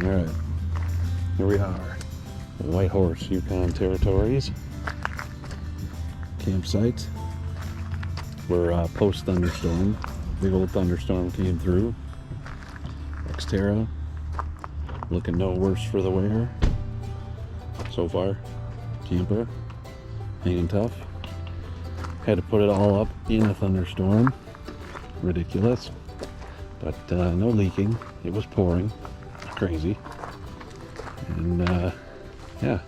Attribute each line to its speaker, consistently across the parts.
Speaker 1: All right, here we are, White Horse, Yukon Territories campsite. We're post thunderstorm. Big old thunderstorm came through. Xterra looking no worse for the wear so far. Camper hanging tough. Had to put it all up in a thunderstorm. Ridiculous, but no leaking. It was pouring crazy, and yeah,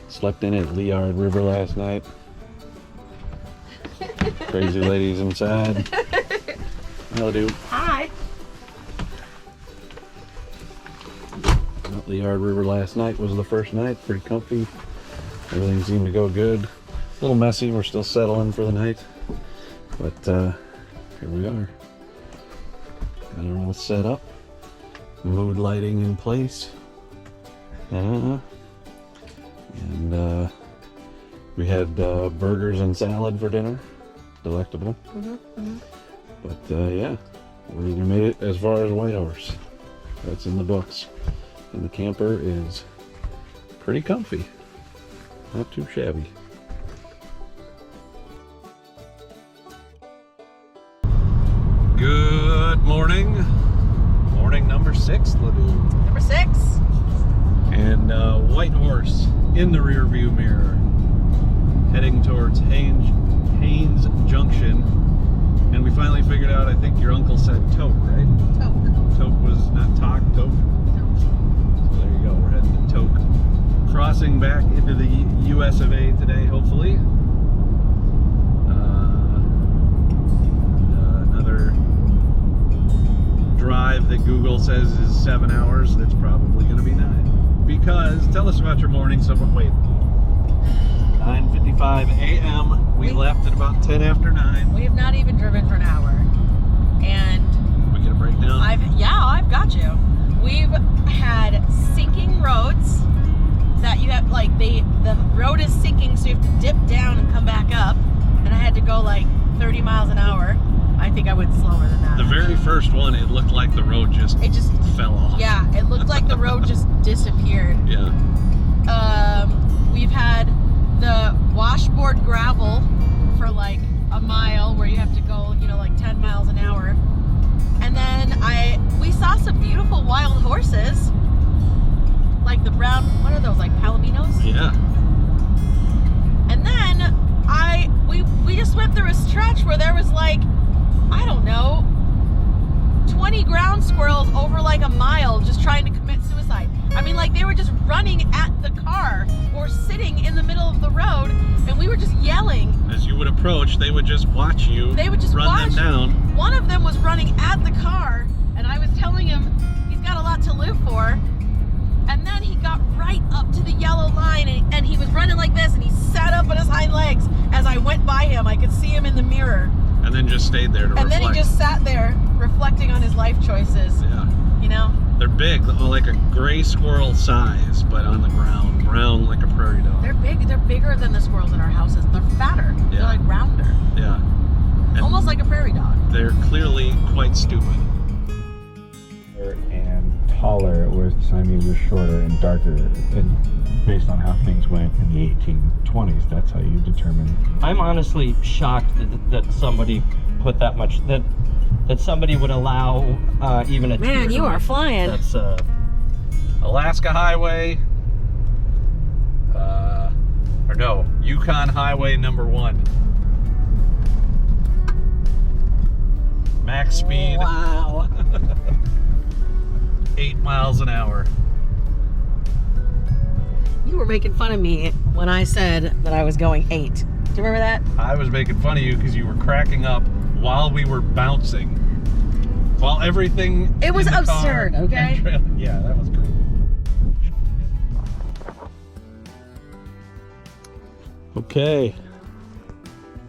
Speaker 1: slept in at Liard River last night. Crazy ladies inside. Hello, dude.
Speaker 2: Hi.
Speaker 1: At Liard River last night was the first night. Pretty comfy. Everything seemed to go good. A little messy. We're still settling for the night, but here we are. Got it all set up. Mood lighting in place. And we had burgers and salad for dinner. Delectable. But yeah, we made it as far as White Horse. That's in the books. And the camper is pretty comfy. Not too shabby. Good morning. Morning number 6, Ladue.
Speaker 2: Number 6.
Speaker 1: And White Horse in the rear view mirror. Heading towards Haines Junction. And we finally figured out, I think your uncle said Toke, right?
Speaker 2: Toke.
Speaker 1: Toke was not Talk, Toke. So there you go, we're heading to Toke. Crossing back into the US of A today, hopefully. Another drive that Google says is 7 hours, that's probably going to be 9. Because, tell us about your morning, so wait. 9:55 a.m. We left at about 10 after 9.
Speaker 2: We have not even driven for an hour. And
Speaker 1: We get a breakdown?
Speaker 2: I've got you. We've had sinking roads that you have, like, the road is sinking, so you have to dip down and come back up. And I had to go like 30 miles an hour. I think I went slower than that.
Speaker 1: The very first one, it looked like the road just fell off.
Speaker 2: Yeah, it looked like the road just disappeared.
Speaker 1: Yeah.
Speaker 2: We've had the washboard gravel for like a mile where you have to go, like 10 miles an hour. And then we saw some beautiful wild horses. Like the brown, what are those, like palominos?
Speaker 1: Yeah.
Speaker 2: And then we just went through a stretch where there was like, I don't know, 20 ground squirrels over like a mile just trying to commit suicide. I mean, like, they were just running at the car or sitting in the middle of the road, and we were just yelling.
Speaker 1: As you would approach, they would just watch you.
Speaker 2: They would just
Speaker 1: run them down.
Speaker 2: One of them was running at the car, and I was telling him he's got a lot to live for. And then he got right up to the yellow line, and he was running like this, and he sat up on his hind legs. As I went by him, I could see him in the mirror.
Speaker 1: And then just stayed there to reflect.
Speaker 2: And then he just sat there reflecting on his life choices.
Speaker 1: Yeah.
Speaker 2: They're
Speaker 1: big, like a gray squirrel size, but on the ground, brown like a prairie dog.
Speaker 2: They're big. They're bigger than the squirrels in our houses. They're fatter.
Speaker 1: Yeah.
Speaker 2: They're like rounder.
Speaker 1: Yeah. And
Speaker 2: almost like a prairie dog.
Speaker 1: They're clearly quite stupid.
Speaker 3: And taller, whereas the Siamese was shorter and darker, and based on how things went in the 1820s. That's how you determine.
Speaker 4: I'm honestly shocked that somebody put that much, that somebody would allow even a
Speaker 2: Man, you are flying.
Speaker 1: That's Alaska Highway, or no, Yukon Highway number 1. Max speed.
Speaker 2: Wow.
Speaker 1: 8 miles an hour.
Speaker 2: You were making fun of me when I said that I was going 8. Do you remember that?
Speaker 1: I was making fun of you because you were cracking up while we were bouncing. While everything.
Speaker 2: It was
Speaker 1: in the
Speaker 2: absurd,
Speaker 1: car
Speaker 2: okay?
Speaker 1: Yeah, that was great. Okay.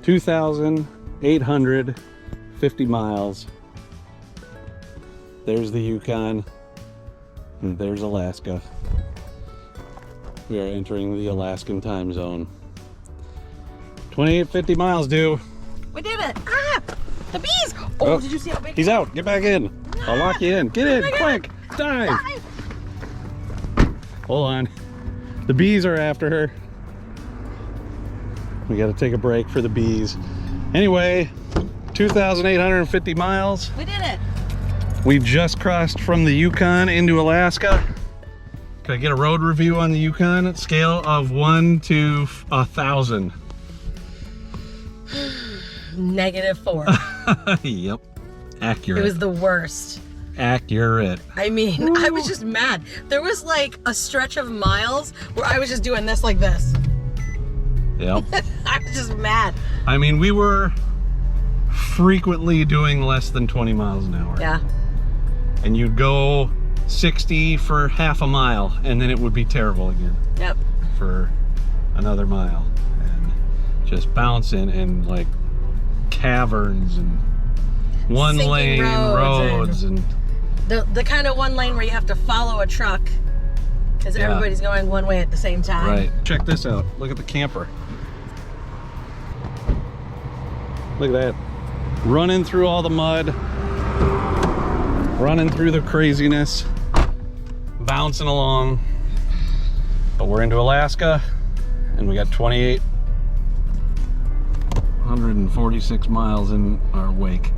Speaker 1: 2,850 miles. There's the Yukon. And there's Alaska. We are entering the Alaskan time zone. 2,850 miles, dude.
Speaker 2: We did it. Ah! The bees! Oh, did you see how big?
Speaker 1: He's out. Get back in. I'll lock you in. Get in,
Speaker 2: Oh my God.
Speaker 1: quick. Dive. Hold on. The bees are after her. We got to take a break for the bees. Anyway, 2,850 miles.
Speaker 2: We did it.
Speaker 1: We just crossed from the Yukon into Alaska. Can I get a road review on the Yukon? Scale of 1 to 1,000.
Speaker 2: -4.
Speaker 1: Yep. Accurate.
Speaker 2: It was the worst.
Speaker 1: Accurate.
Speaker 2: I mean, I was just mad. There was like a stretch of miles where I was just doing this like this.
Speaker 1: Yep.
Speaker 2: I was just mad.
Speaker 1: I mean, we were frequently doing less than 20 miles an hour.
Speaker 2: Yeah.
Speaker 1: And you'd go 60 for half a mile, and then it would be terrible again
Speaker 2: Yep.
Speaker 1: for another mile. And just bouncing in like caverns and one
Speaker 2: Sinking
Speaker 1: lane roads and
Speaker 2: the kind of one lane where you have to follow a truck because
Speaker 1: Yeah.
Speaker 2: everybody's going one way at the same time.
Speaker 1: right. Check this out. Look at the camper. Look at that. Running through all the mud, running through the craziness, bouncing along. But we're into Alaska and we got 2,846 miles in our wake.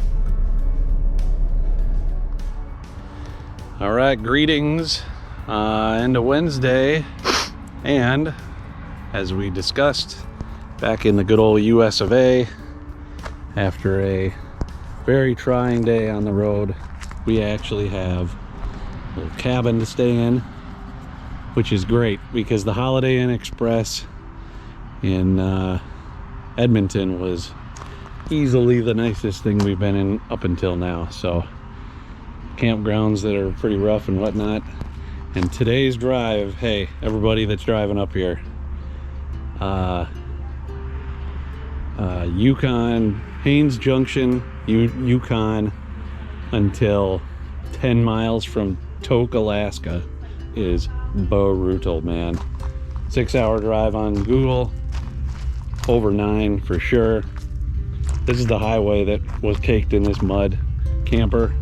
Speaker 1: All right, greetings. Into Wednesday, and as we discussed back in the good old US of A, after a very trying day on the road, we actually have a little cabin to stay in, which is great because the Holiday Inn Express in Edmonton was easily the nicest thing we've been in up until now. So campgrounds that are pretty rough and whatnot. And today's drive, hey, everybody that's driving up here, Yukon, Haines Junction, Yukon, until 10 miles from Tok, Alaska is brutal, man. 6-hour drive on Google, over 9 for sure. This is the highway that was caked in this mud. Camper,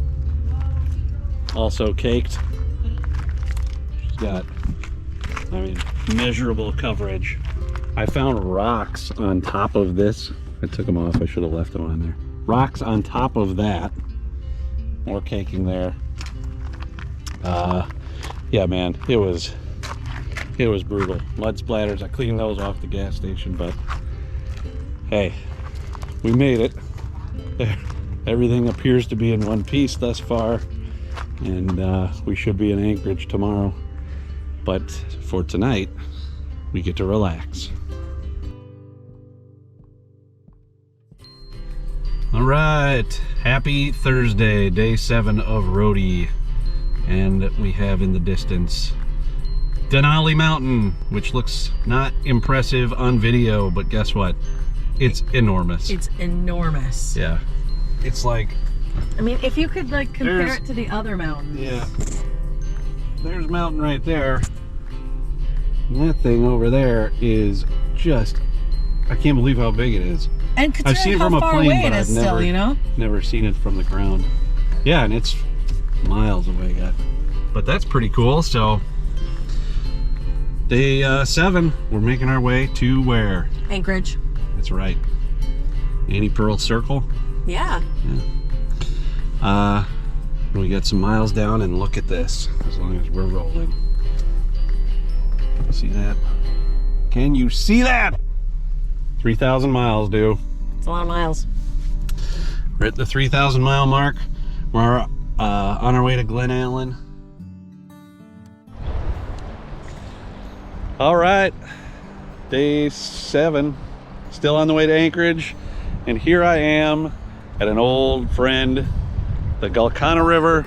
Speaker 1: also caked. She's got, I mean, measurable coverage. I found rocks on top of this. I took them off. I should have left them on there. Rocks on top of that. More caking there. Yeah, man, it was brutal. Mud splatters. I cleaned those off the gas station, but hey, we made it. Everything appears to be in one piece thus far, and we should be in Anchorage tomorrow. But for tonight, we get to relax. All right, happy Thursday, day 7 of Roadie, and we have in the distance Denali Mountain, which looks not impressive on video, but guess what? It's enormous.
Speaker 2: It's enormous.
Speaker 1: Yeah, it's like,
Speaker 2: I mean, if you could like compare
Speaker 1: There's-
Speaker 2: it to the other mountains.
Speaker 1: yeah, there's a mountain right there. And that thing over there is just, I can't believe how big it is.
Speaker 2: And
Speaker 1: I've seen it
Speaker 2: considering
Speaker 1: from
Speaker 2: how
Speaker 1: a
Speaker 2: far
Speaker 1: plane,
Speaker 2: away
Speaker 1: but
Speaker 2: it is
Speaker 1: I've
Speaker 2: still,
Speaker 1: never,
Speaker 2: you know?
Speaker 1: never seen it from the ground. Yeah, and it's miles away, but that's pretty cool. So day 7, we're making our way to where?
Speaker 2: Anchorage.
Speaker 1: That's right, Annie Pearl Circle.
Speaker 2: Yeah.
Speaker 1: We got some miles down, and look at this, as long as we're rolling. See that? Can you see that? 3,000 miles, dude.
Speaker 2: It's a lot of miles.
Speaker 1: We're at the 3,000 mile mark. We're on our way to Glen Allen. All right, day 7, still on the way to Anchorage, and here I am at an old friend, the Gulkana River.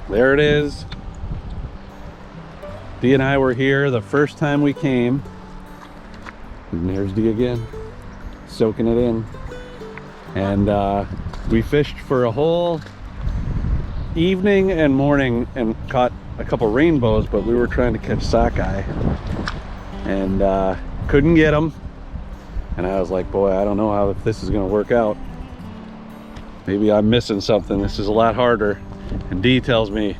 Speaker 1: There it is. Dee and I were here the first time we came, and there's Dee again, soaking it in. And we fished for a whole evening and morning and caught a couple rainbows, but we were trying to catch sockeye and couldn't get them. And I was like, boy, I don't know how if this is gonna work out. Maybe I'm missing something. This is a lot harder. And Dee tells me,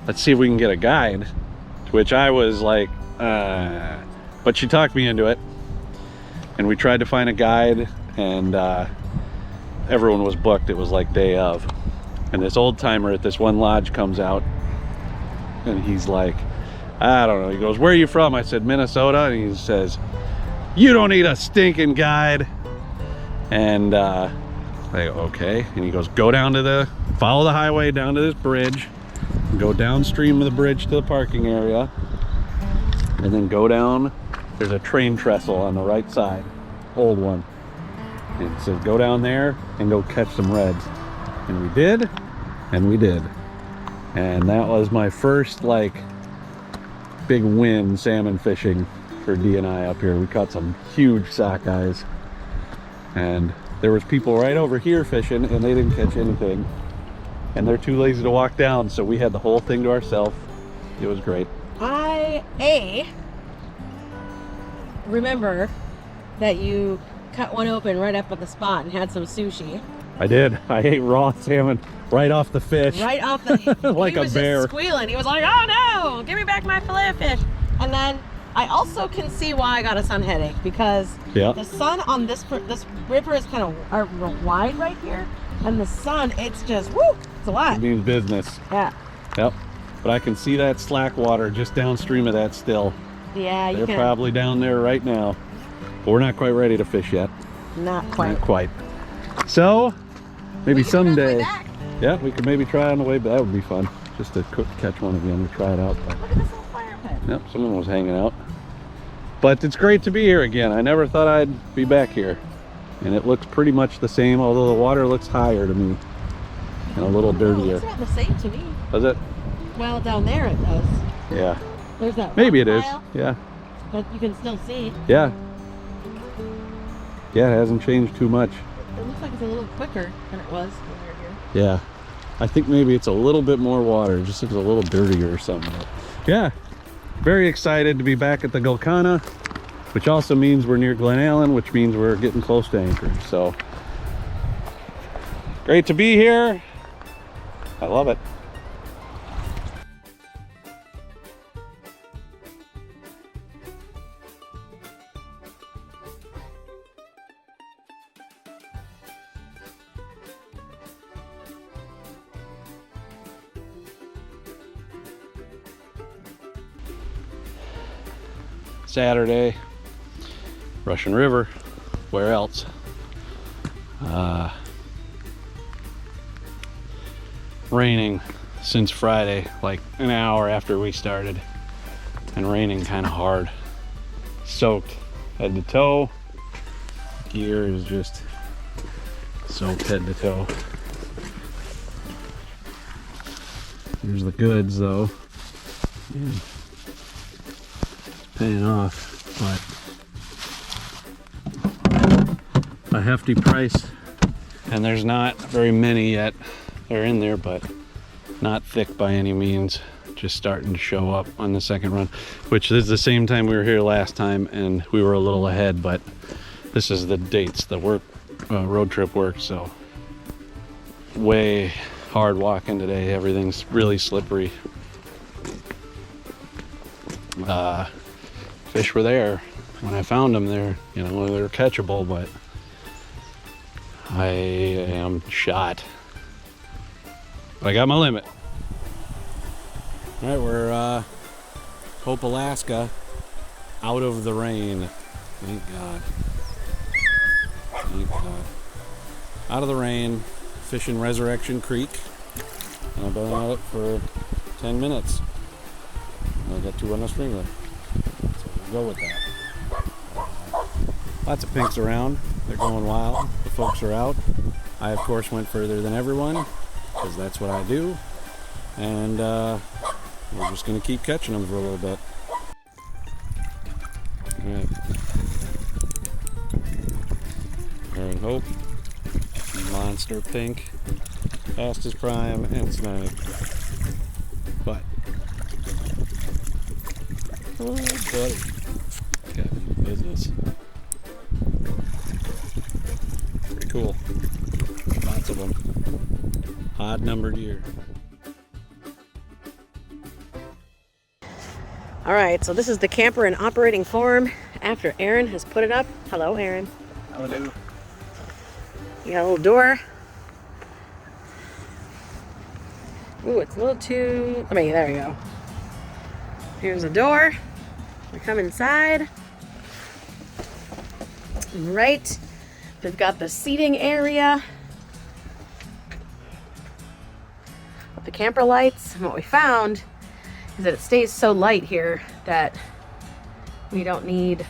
Speaker 1: let's see if we can get a guide. To which I was like, but she talked me into it. And we tried to find a guide, and everyone was booked. It was like day of. And this old timer at this one lodge comes out, and he's like, I don't know. He goes, where are you from? I said, Minnesota. And he says, you don't need a stinking guide. And I go, okay. And he goes, go down to follow the highway down to this bridge, go downstream of the bridge to the parking area, and then go down. There's a train trestle on the right side, old one. And it says, go down there and go catch some reds. And we did, and we did. And that was my first, like, big win salmon fishing for D&I up here. We caught some huge sockeyes. And there was people right over here fishing, and they didn't catch anything. And they're too lazy to walk down, so we had the whole thing to ourselves. It was great.
Speaker 2: I remember that you cut one open right up at the spot and had some sushi.
Speaker 1: I did. I ate raw salmon right off the fish.
Speaker 2: Right off the
Speaker 1: like
Speaker 2: he was
Speaker 1: a bear.
Speaker 2: just squealing. He was like, oh no, give me back my fillet of fish. And then I also can see why I got a sun headache, because the sun on this river is kind of wide right here, and the sun, it's just, woo, it's a lot.
Speaker 1: It means business.
Speaker 2: Yeah.
Speaker 1: Yep. But I can see that slack water just downstream of that still.
Speaker 2: Yeah, you
Speaker 1: They're
Speaker 2: can.
Speaker 1: probably down there right now. But we're not quite ready to fish yet.
Speaker 2: Not quite.
Speaker 1: Not quite. So, maybe
Speaker 2: We can try on the way
Speaker 1: someday.
Speaker 2: back.
Speaker 1: Yeah, we could maybe try on the way, but that would be fun. Just to catch one again and try it out. But,
Speaker 2: Look at this little fire pit.
Speaker 1: yep, someone was hanging out. But it's great to be here again. I never thought I'd be back here. And it looks pretty much the same, although the water looks higher to me. And a little dirtier.
Speaker 2: It's about the same to me.
Speaker 1: Does it?
Speaker 2: Well, down there it does.
Speaker 1: Yeah.
Speaker 2: There's that
Speaker 1: Maybe it
Speaker 2: rock
Speaker 1: is.
Speaker 2: pile,
Speaker 1: Yeah.
Speaker 2: but you can still see.
Speaker 1: Yeah. Yeah, it hasn't changed too much.
Speaker 2: It looks like it's a little quicker than it was when we were here.
Speaker 1: Yeah. I think maybe it's a little bit more water. It just looks a little dirtier or something. But yeah. Very excited to be back at the Gulkana, which also means we're near Glen Allen, which means we're getting close to Anchorage. So great to be here. I love it. Saturday, Russian River. Where else? Raining since Friday, like an hour after we started, and raining kind of hard. Soaked head to toe. Gear is just soaked head to toe. Here's the goods though. Yeah. Paying off, but a hefty price, and there's not very many yet. They're in there, but not thick by any means. Just starting to show up on the second run, which is the same time we were here last time, and we were a little ahead, but this is the dates the road trip worked, so way hard walking today. Everything's really slippery. Fish were there when I found them. They're catchable, but I am shot. But I got my limit. All right, we're Hope, Alaska, out of the rain. Thank God. Thank God. Out of the rain, fishing Resurrection Creek. And I've been at it for 10 minutes. I got 2 on the string left. So we'll go with that. Lots of pinks around. They're going wild. The folks are out. I, of course, went further than everyone, because that's what I do. And we're just going to keep catching them for a little bit. All right. Aaron Hope. Monster pink. Fastest prime and snipe. But. Oh, buddy. Got business. Pretty cool. Lots of them. Odd numbered year.
Speaker 2: All right, so this is the camper in operating form after Aaron has put it up. Hello, Aaron.
Speaker 3: Hello.
Speaker 2: You got a little door. Ooh, it's a little too... there we go. Here's a door. We come inside. Right. We've got the seating area. The camper lights. And what we found is that it stays so light here that we don't need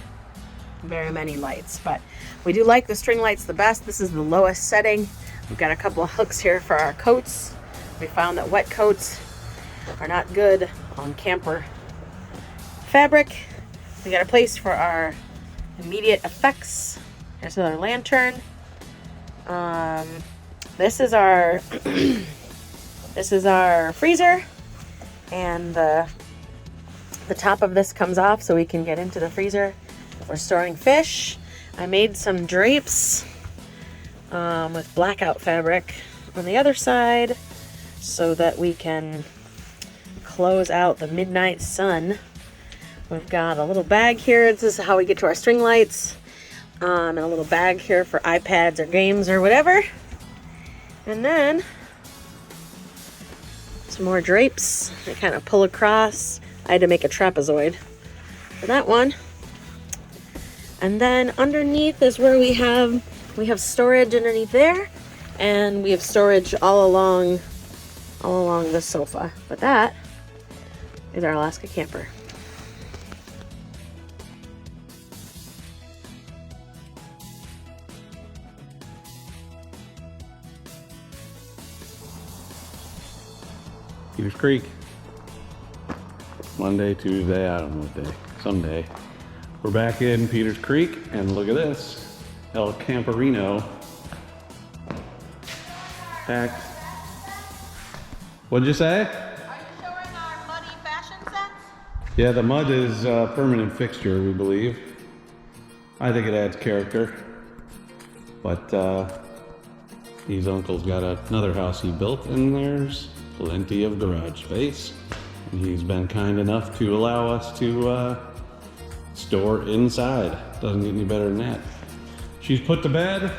Speaker 2: very many lights. But we do like the string lights the best. This is the lowest setting. We've got a couple of hooks here for our coats. We found that wet coats are not good on camper fabric. We got a place for our immediate effects. Here's another lantern. This is our this is our freezer, and the top of this comes off so we can get into the freezer. We're storing fish. I made some drapes with blackout fabric on the other side so that we can close out the midnight sun. We've got a little bag here. This is how we get to our string lights. And a little bag here for iPads or games or whatever. And then some more drapes that kind of pull across. I had to make a trapezoid for that one. And then underneath is where we have storage underneath there, and we have storage all along the sofa. But that is our Alaska camper.
Speaker 1: Peters Creek. Monday, Tuesday, I don't know what day. Someday. We're back in Peters Creek, and look at this. El Camperino. Packed. What'd you say?
Speaker 2: Are you showing our muddy fashion sense?
Speaker 1: Yeah, the mud is a permanent fixture, we believe. I think it adds character. But his uncle's got another house he built, and there's plenty of garage space. And he's been kind enough to allow us to store inside. Doesn't get any better than that. She's put to bed,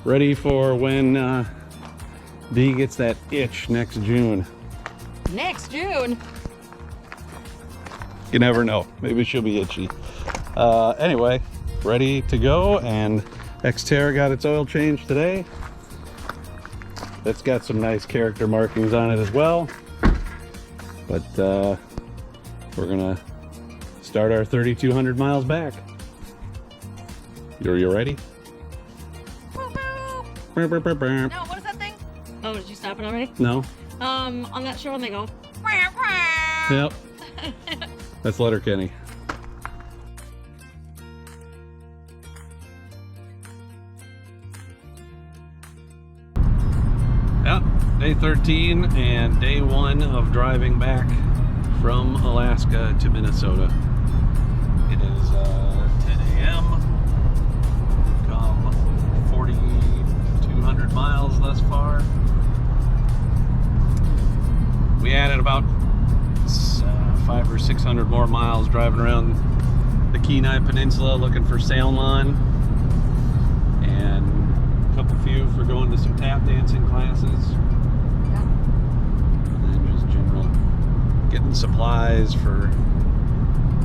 Speaker 1: ready for when Dee gets that itch next June.
Speaker 2: Next June?
Speaker 1: You never know. Maybe she'll be itchy. Anyway, ready to go, and Xterra got its oil changed today. It's got some nice character markings on it as well. But we're gonna start our 3,200 miles back. You ready?
Speaker 2: No, what is that thing? Oh, did you stop it already?
Speaker 1: No?
Speaker 2: On that show when they go.
Speaker 1: Yep. That's Letterkenny. Yep, day 13 and day 1 of driving back from Alaska to Minnesota. It is 10 a.m. Come 4,200 miles thus far. We added about 500 or 600 more miles driving around the Kenai Peninsula looking for Salmon, and a couple few for going to some tap dancing classes.
Speaker 2: Yeah.
Speaker 1: And then just general getting supplies for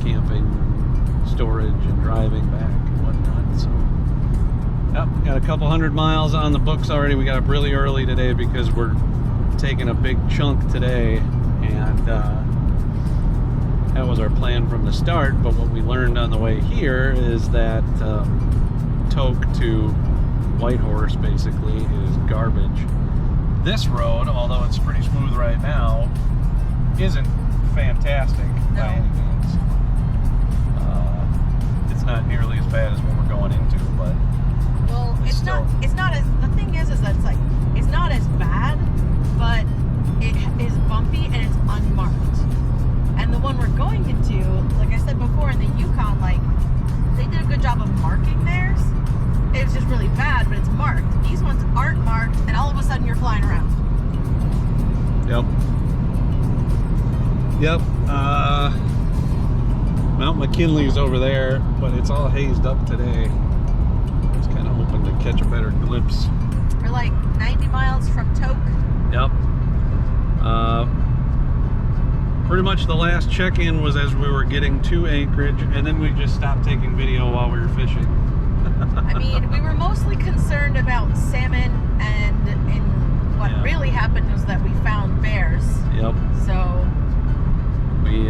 Speaker 1: camping, storage, and driving back and whatnot. So, yep, got a couple hundred miles on the books already. We got up really early today because we're taking a big chunk today, and that was our plan from the start. But what we learned on the way here is that Tok to Whitehorse basically is garbage. This road, although it's pretty smooth right now, isn't fantastic by any means. It's not nearly as bad as what we're going into, but
Speaker 2: Well, it's not as, the thing is that it's like, it's not as bad, but it is bumpy and it's unmarked. And the one we're going into, like I said before in the Yukon, like, they did a good job of marking theirs. It's just really bad, but it's marked. These ones aren't marked, and all of a sudden you're flying around.
Speaker 1: Yep. Mount McKinley's over there, but it's all hazed up today. I was kind of hoping to catch a better glimpse.
Speaker 2: We're like 90 miles from Tok.
Speaker 1: Yep. Pretty much the last check-in was as we were getting to Anchorage, and then we just stopped taking video while we were fishing.
Speaker 2: I mean, we were mostly concerned about salmon, and what really happened was that we found bears.
Speaker 1: Yep.
Speaker 2: So
Speaker 1: We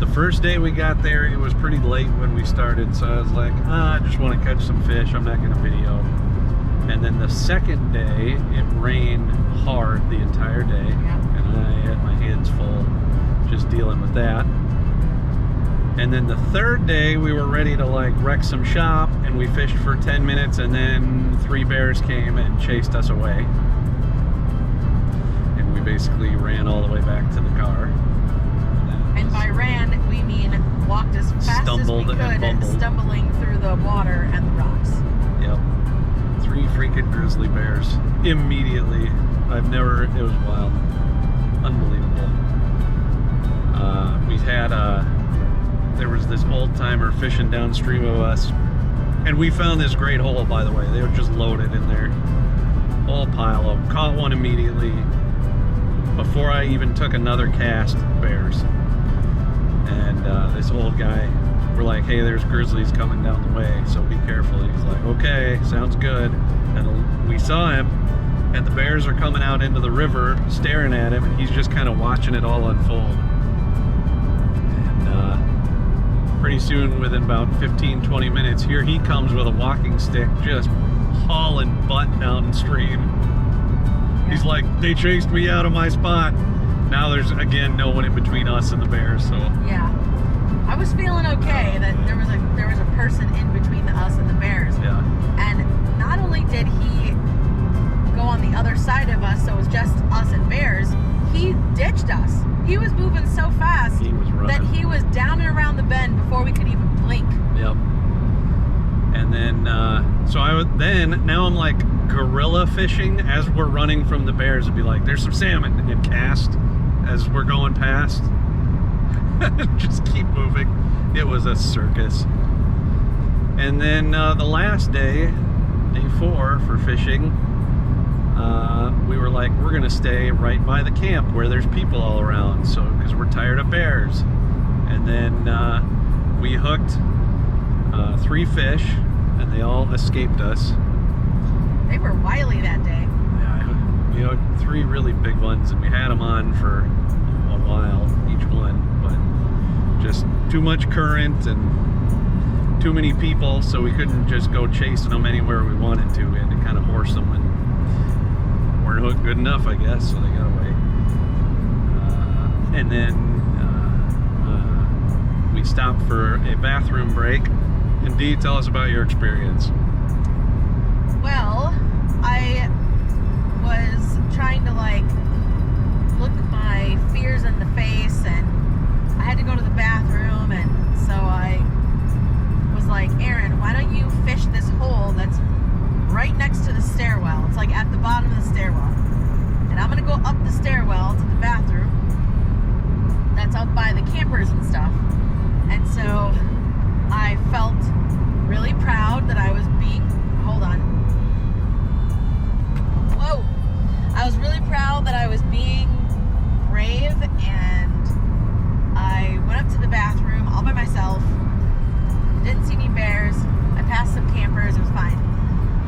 Speaker 1: the first day we got there, it was pretty late when we started, so I was like, I just want to catch some fish. I'm not going to video. And then the second day, it rained hard the entire day, and I had my hands full just dealing with that. And then the third day, we were ready to like wreck some shop, and we fished for 10 minutes, and then 3 bears came and chased us away. And we basically ran all the way back to the car.
Speaker 2: And by ran, we mean walked as fast as we could, stumbling through the water and the rocks.
Speaker 1: Yep. 3 freaking grizzly bears immediately. It was wild. Unbelievable. We had there was this old timer fishing downstream of us, and we found this great hole, by the way. They were just loaded in there. Whole pile of them. Caught one immediately before I even took another cast, bears. And this old guy, we're like, hey, there's grizzlies coming down the way, so be careful. And he's like, okay, sounds good. And we saw him, and the bears are coming out into the river staring at him, and he's just kind of watching it all unfold. And pretty soon, within about 15-20 minutes, here he comes with a walking stick, just hauling butt downstream. He's like, they chased me out of my spot. Now there's, again, no one in between us and the bears, so.
Speaker 2: Yeah. I was feeling okay that there was a person in between us and the bears.
Speaker 1: Yeah.
Speaker 2: And not only did he go on the other side of us, so it was just us and bears, he ditched us. He was moving so fast that he was down and around the bend before we could even blink.
Speaker 1: Yep. And then, now I'm like guerrilla fishing as we're running from the bears. It'd be like, there's some salmon, and cast as we're going past. Just keep moving. It was a circus. And then the last day, day 4 for fishing, we were like, we're gonna stay right by the camp where there's people all around, so because we're tired of bears. And then we hooked 3 fish, and they all escaped us.
Speaker 2: They were wily that day.
Speaker 1: Yeah, we hooked 3 really big ones, and we had them on for a while, each one, but just too much current and too many people, so we couldn't just go chasing them anywhere we wanted to. We had to kind of horse them, and weren't hooked good enough, I guess, so they got away. And then we stopped for a bathroom break. And Dee, tell us about your experience.
Speaker 2: Well, I was trying to like look my fears in the face, and I had to go to the bathroom, and so I was like, Aaron, why don't you fish this hole that's right next to the stairwell? It's like at the bottom of the stairwell. And I'm gonna go up the stairwell to the bathroom that's up by the campers and stuff. And so I felt really proud that I was being, hold on. Whoa. I was really proud that I was being brave, and I went up to the bathroom all by myself. Didn't see any bears. I passed some campers, it was fine.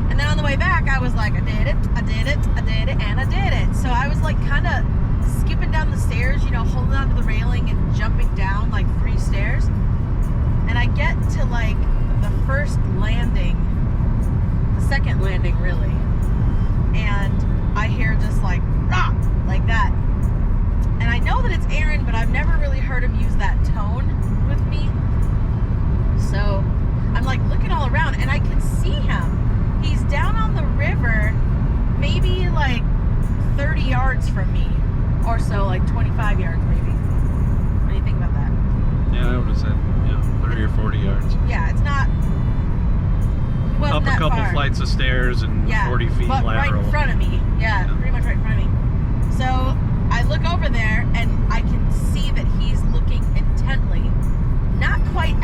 Speaker 2: And then on the way back, I was like, I did it, I did it, I did it, and I did it. So I was like kind of skipping down the stairs, you know, holding onto the railing and jumping down like 3 stairs. And I get to like the first landing, the second landing really, and I hear just like, rah, like that. And I know that it's Aaron, but I've never really heard him use that tone with me. So I'm like looking all around, and I can see him. He's down on the river, maybe like 30 yards from me, or so, like 25 yards maybe. What do you think about that?
Speaker 1: Yeah, I would have said, 30 or 40 yards.
Speaker 2: Yeah, it's not.
Speaker 1: Up a couple
Speaker 2: far.
Speaker 1: Flights of stairs and 40 feet
Speaker 2: but
Speaker 1: lateral.
Speaker 2: Right in front of me. Yeah, pretty much right in front of me. So I look over there, and I can see that he's looking intently, not quite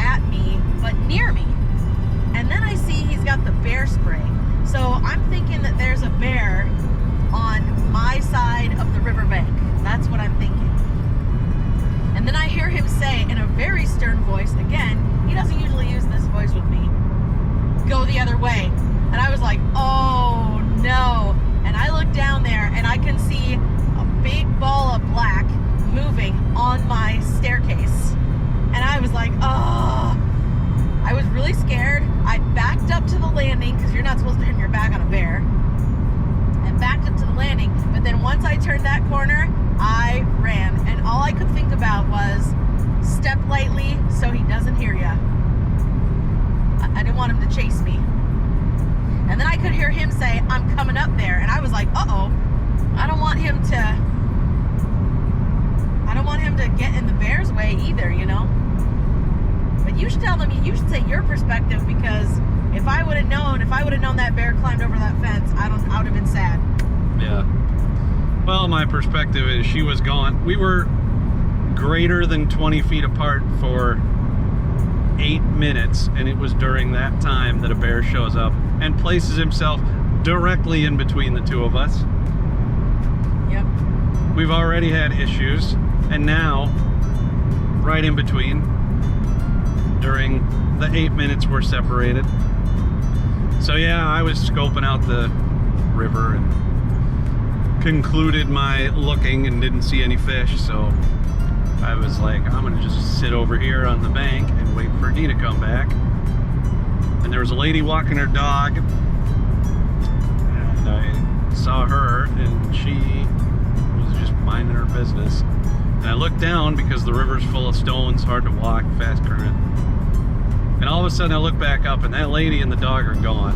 Speaker 2: way. And I was like, oh no. And I looked down there and I can see a big ball of black moving on my staircase. And I was like, oh. I was really scared. I backed up to the landing because you're not supposed to turn your back on a bear. And backed up to the landing. But then once I turned that corner, I ran. And all I could think about was step lightly so he doesn't hear you. I didn't want him to chase me. And then I could hear him say, I'm coming up there. And I was like, uh-oh. I don't want him to get in the bear's way either, you know? But you should tell them, you should say your perspective, because if I would have known that bear climbed over that fence, I would have been sad.
Speaker 1: Yeah. Well, my perspective is she was gone. We were greater than 20 feet apart for 8 minutes, and it was during that time that a bear shows up and places himself directly in between the two of us.
Speaker 2: Yep.
Speaker 1: We've already had issues, and now, right in between, during the 8 minutes we're separated. So yeah, I was scoping out the river and concluded my looking and didn't see any fish, so I was like, I'm gonna just sit over here on the bank and wait for Dee to come back. And there was a lady walking her dog, and I saw her, and she was just minding her business. And I looked down because the river's full of stones, hard to walk, fast current. And all of a sudden I look back up, and that lady and the dog are gone.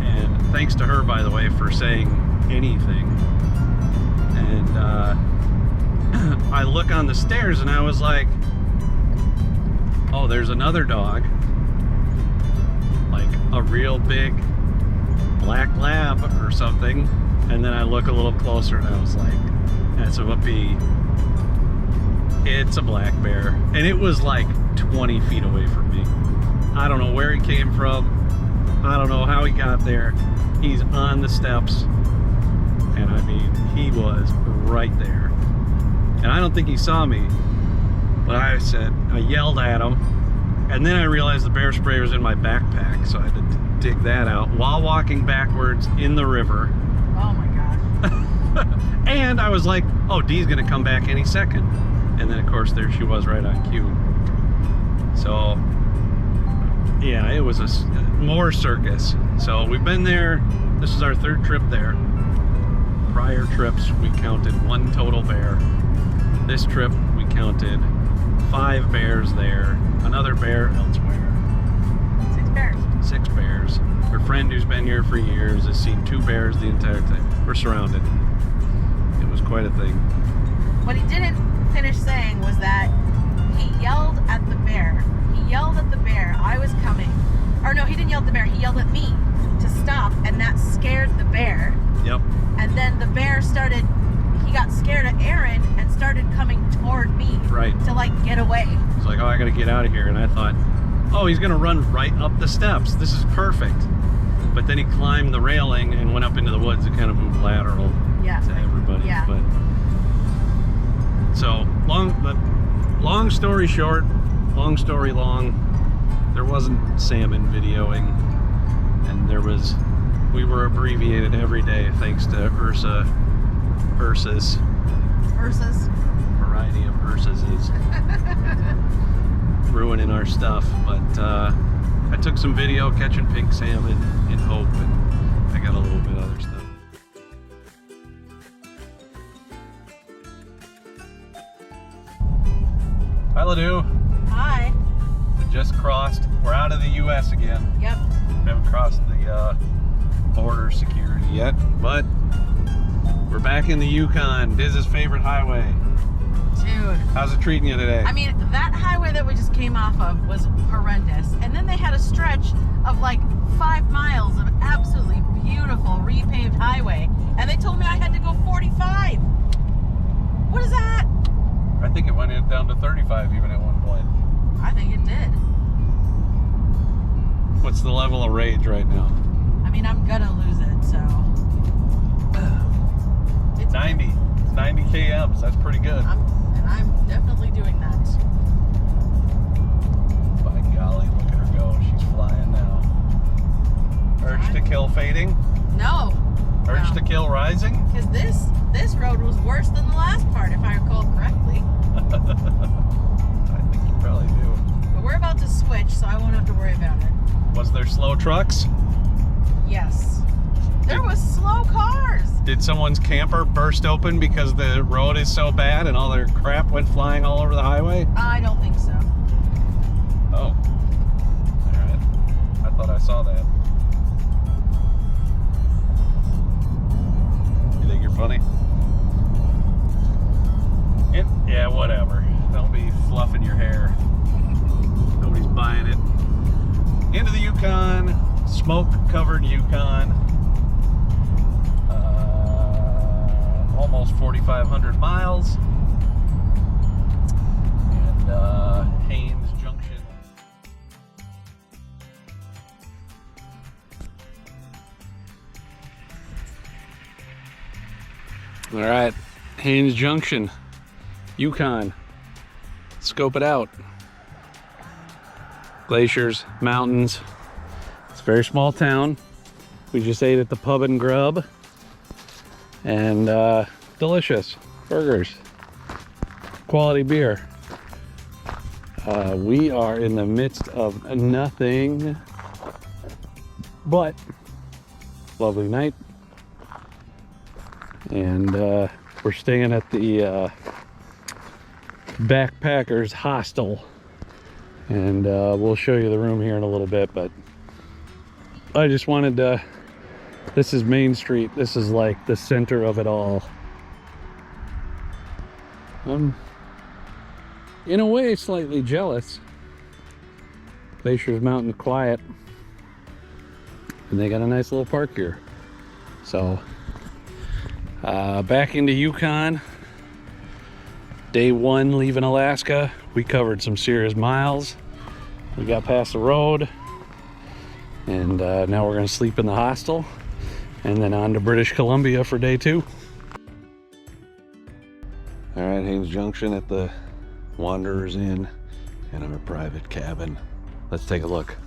Speaker 1: And thanks to her, by the way, for saying anything. And I look on the stairs and I was like, oh, there's another dog. Like a real big black lab or something. And then I look a little closer and I was like, that's a puppy. It's a black bear. And it was like 20 feet away from me. I don't know where he came from. I don't know how he got there. He's on the steps. And I mean, he was right there. And I don't think he saw me. But I yelled at him. And then I realized the bear spray was in my backpack. So I had to dig that out while walking backwards in the river.
Speaker 2: Oh my gosh.
Speaker 1: And I was like, oh, Dee's gonna come back any second. And then of course there she was right on cue. So yeah, it was more circus. So we've been there. This is our 3rd trip there. Prior trips we counted 1 total bear. This trip we counted 5 bears there, another bear elsewhere.
Speaker 2: 6 bears.
Speaker 1: 6 bears. Our friend who's been here for years has seen 2 bears the entire time. We're surrounded. It was quite a thing.
Speaker 2: What he didn't finish saying was that he yelled at the bear. He yelled at the bear. I was coming. Or no, he didn't yell at the bear. He yelled at me to stop, and that scared the bear.
Speaker 1: Yep.
Speaker 2: And then the bear he got scared of Aaron and started coming toward me.
Speaker 1: Right.
Speaker 2: To like get away.
Speaker 1: He's like, oh, I gotta get out of here. And I thought, oh, he's gonna run right up the steps. This is perfect. But then he climbed the railing and went up into the woods and kind of moved lateral to everybody.
Speaker 2: Yeah.
Speaker 1: But so long story short, long story long, there wasn't salmon videoing, and we were abbreviated every day thanks to Ursa's variety of Ursa's ruining our stuff. But I took some video catching pink salmon in Hope, and I got a little bit of other stuff. Hi, Ladue.
Speaker 2: Hi.
Speaker 1: We just crossed. We're out of the U.S. again.
Speaker 2: Yep.
Speaker 1: We haven't crossed the border security yet, but we're back in the Yukon, Diz's favorite highway.
Speaker 2: Dude.
Speaker 1: How's it treating you today?
Speaker 2: I mean, that highway that we just came off of was horrendous. And then they had a stretch of like 5 miles of absolutely beautiful repaved highway. And they told me I had to go 45. What is that?
Speaker 1: I think it went down to 35 even at one point.
Speaker 2: I think it did.
Speaker 1: What's the level of rage right now?
Speaker 2: I mean, I'm gonna lose it, so. It's
Speaker 1: 90. It's 90 kms. That's pretty good.
Speaker 2: I'm definitely doing that.
Speaker 1: By golly, look at her go. She's flying now. slow trucks?
Speaker 2: Yes. There was slow cars.
Speaker 1: Did someone's camper burst open because the road is so bad and all their crap went flying all over the highway?
Speaker 2: I don't think so.
Speaker 1: Oh. Alright. I thought I saw that. You think you're funny? Yeah, whatever. Don't be fluffing your hair. Nobody's buying it. Into the Yukon. Smoke-covered Yukon. Almost 4,500 miles. And Haines Junction. All right, Haines Junction, Yukon. Scope it out. Glaciers, mountains. It's a very small town. We just ate at the Pub and Grub. And delicious burgers, quality beer. We are in the midst of nothing but lovely night, and we're staying at the Backpackers Hostel, and we'll show you the room here in a little bit, but I just wanted to. This is Main Street. This is like the center of it all. I'm, in a way, slightly jealous. Glacier's Mountain quiet. And they got a nice little park here. So, back into Yukon. Day one leaving Alaska. We covered some serious miles. We got past the road. And now we're going to sleep in the hostel. And then on to British Columbia for day two. All right, Haines Junction at the Wanderers Inn in our private cabin. Let's take a look.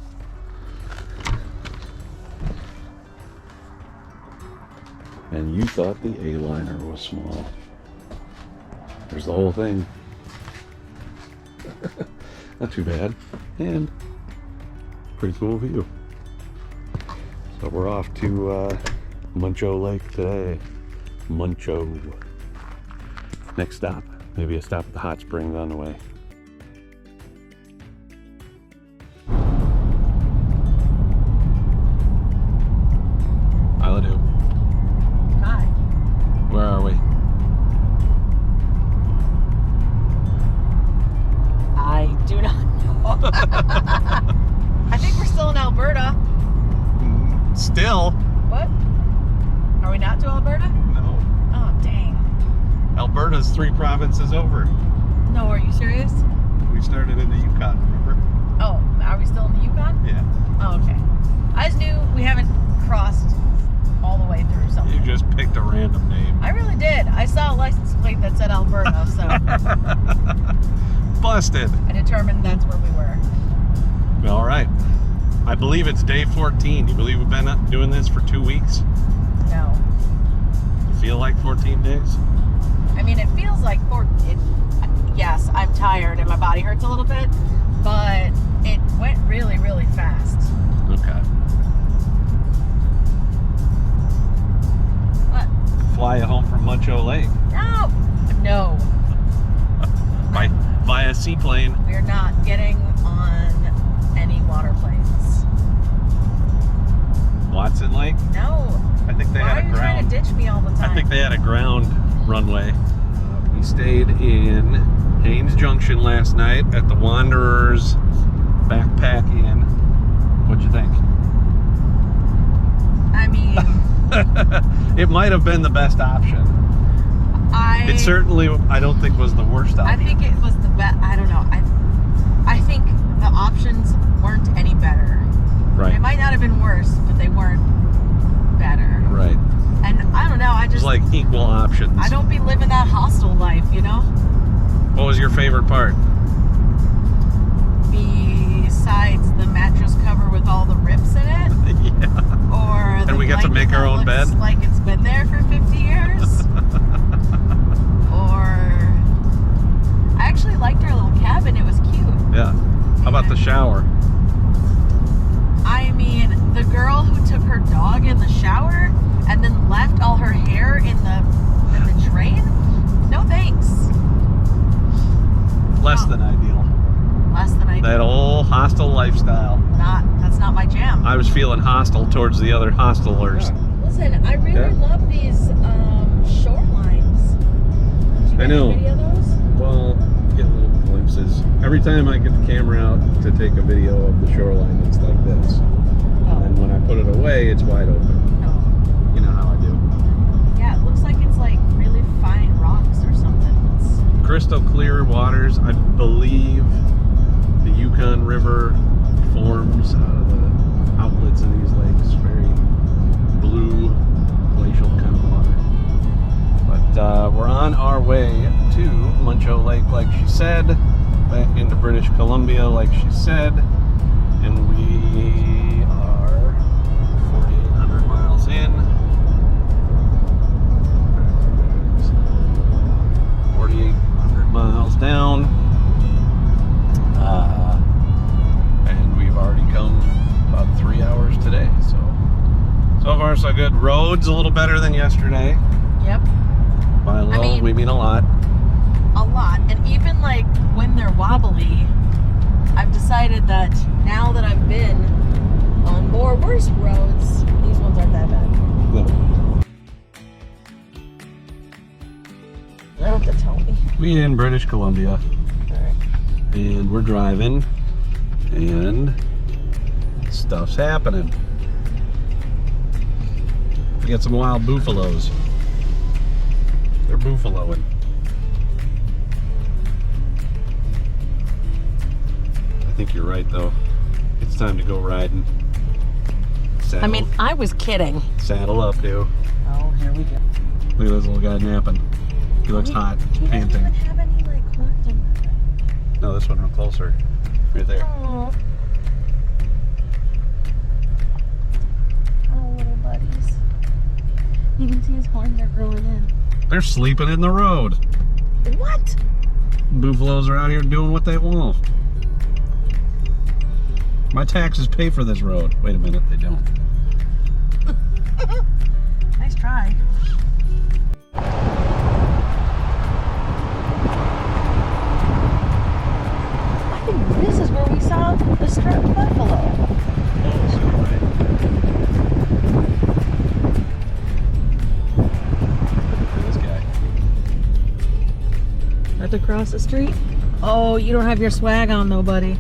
Speaker 1: And you thought the A-liner was small. There's the whole thing. Not too bad. And pretty cool view. So we're off to Muncho Lake today. Muncho. Next stop, maybe a stop at the hot springs on the way. Isla Du.
Speaker 2: Hi.
Speaker 1: Where are we?
Speaker 2: I do not know. I think we're still in Alberta.
Speaker 1: Still?
Speaker 2: What? Are we not to Alberta?
Speaker 1: No.
Speaker 2: Oh, dang.
Speaker 1: Alberta's 3 provinces over.
Speaker 2: No, are you serious?
Speaker 1: We started in the Yukon, remember?
Speaker 2: Oh, are we still in the Yukon?
Speaker 1: Yeah.
Speaker 2: Oh, okay. I just knew we haven't crossed all the way through something.
Speaker 1: You just picked a random name.
Speaker 2: I really did. I saw a license plate that said Alberta, so
Speaker 1: Busted.
Speaker 2: I determined that's where we were.
Speaker 1: All right. I believe it's day 14. You believe we've been doing this for 2 weeks?
Speaker 2: No.
Speaker 1: You feel like 14 days?
Speaker 2: I mean, it feels like yes, I'm tired and my body hurts a little bit, but it went really, really fast.
Speaker 1: Okay.
Speaker 2: What?
Speaker 1: Fly you home from Muncho Lake.
Speaker 2: No. No.
Speaker 1: Via seaplane.
Speaker 2: We're not getting on any water planes.
Speaker 1: Watson Lake?
Speaker 2: No.
Speaker 1: I think they
Speaker 2: Why
Speaker 1: had
Speaker 2: are
Speaker 1: a
Speaker 2: you trying
Speaker 1: ground.
Speaker 2: to ditch me all the time?
Speaker 1: I think they had a ground runway. We stayed in Haines Junction last night at the Wanderers Backpack Inn. What'd you think?
Speaker 2: I mean,
Speaker 1: It might have been the best option. It certainly, I don't think, was the worst option.
Speaker 2: I think it was the best. I don't know. I think the options weren't any better.
Speaker 1: Right.
Speaker 2: It might not have been worse, but they weren't better.
Speaker 1: Right.
Speaker 2: And I don't know. I
Speaker 1: It's
Speaker 2: just
Speaker 1: like equal options.
Speaker 2: I don't be living that hostel life, you know.
Speaker 1: What was your favorite part?
Speaker 2: Besides the mattress cover with all the rips in it,
Speaker 1: Yeah.
Speaker 2: or
Speaker 1: And we get to
Speaker 2: blanket
Speaker 1: make our
Speaker 2: that
Speaker 1: own
Speaker 2: looks
Speaker 1: bed?
Speaker 2: like it's been there for 50 years. Or I actually liked our little cabin. It was cute.
Speaker 1: Yeah. How about the shower?
Speaker 2: I mean, the girl who took her dog in the shower and then left all her hair in the drain? No thanks.
Speaker 1: Less than ideal.
Speaker 2: Less than I
Speaker 1: That old hostile lifestyle.
Speaker 2: That's not my jam.
Speaker 1: I was feeling hostile towards the other hostelers.
Speaker 2: Listen, I really
Speaker 1: Yeah.
Speaker 2: love these shorelines. Did you
Speaker 1: I know.
Speaker 2: get any of those?
Speaker 1: Well, get little glimpses. Every time I get the camera out to take a video of the shoreline, it's like this. And when I put it away, it's wide open.
Speaker 2: No.
Speaker 1: You know how I do.
Speaker 2: Yeah, it looks like it's like really fine rocks or something. It's,
Speaker 1: Crystal clear waters. I believe the Yukon River forms out of the outlets of these lakes. Very blue, glacial kind of water. But we're on our way to Muncho Lake, like she said, back into British Columbia, like she said, and we are 4,800 miles in. 4,800 miles down, and we've already come about 3 hours today. So far so good. Roads a little better than yesterday.
Speaker 2: yep,
Speaker 1: By a little,
Speaker 2: mean-
Speaker 1: we mean a lot.
Speaker 2: a lot. And even like when they're wobbly, I've decided that now that I've been on more worse roads, these ones aren't that bad. I don't have to tell me.
Speaker 1: We in British Columbia,
Speaker 2: Alright.
Speaker 1: and we're driving, and stuff's happening. We got some wild buffaloes. They're buffaloing. I think you're right, though. It's time to go riding. Saddle,
Speaker 2: I mean, I was kidding.
Speaker 1: saddle up, dude.
Speaker 2: Oh, here we go.
Speaker 1: Look at this little guy napping. He looks hot,
Speaker 2: He doesn't
Speaker 1: panting.
Speaker 2: even have any like horns on that.
Speaker 1: No, this one real closer. Right there.
Speaker 2: Oh. Oh, little buddies. You can see his horns are growing in.
Speaker 1: They're sleeping in the road.
Speaker 2: What?
Speaker 1: Buffaloes are out here doing what they want. My taxes pay for this road. Wait a minute, they don't.
Speaker 2: Nice try. I think this is where we saw the striped buffalo.
Speaker 1: Oh, so right. Look at this guy.
Speaker 2: That's across the street. Oh, you don't have your swag on though, buddy.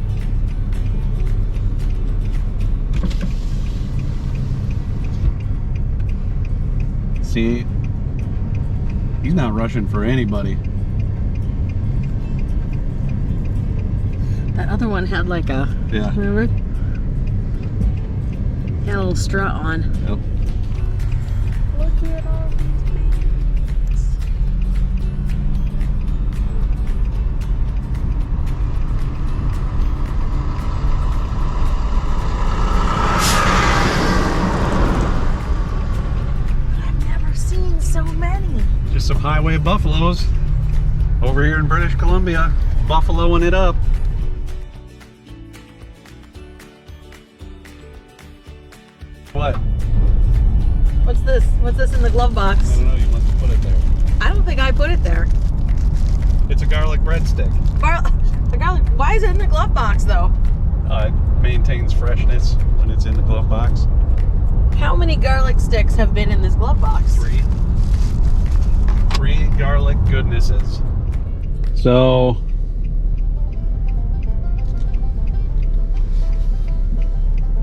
Speaker 1: See, he's not rushing for anybody.
Speaker 2: That other one had like a,
Speaker 1: Yeah.
Speaker 2: remember? Had a little strut on.
Speaker 1: Yep.
Speaker 2: Look at all these babies. I've never seen so many.
Speaker 1: Just some highway buffaloes over here in British Columbia, buffaloing it up. What?
Speaker 2: What's this? What's this in the glove
Speaker 1: I
Speaker 2: box?
Speaker 1: don't know, you must have put it there.
Speaker 2: I don't think I put it there.
Speaker 1: It's a garlic breadstick.
Speaker 2: The garlic. Why is it in the glove box though?
Speaker 1: It maintains freshness when it's in the glove box.
Speaker 2: How many garlic sticks have been in this glove box?
Speaker 1: Three garlic goodnesses. So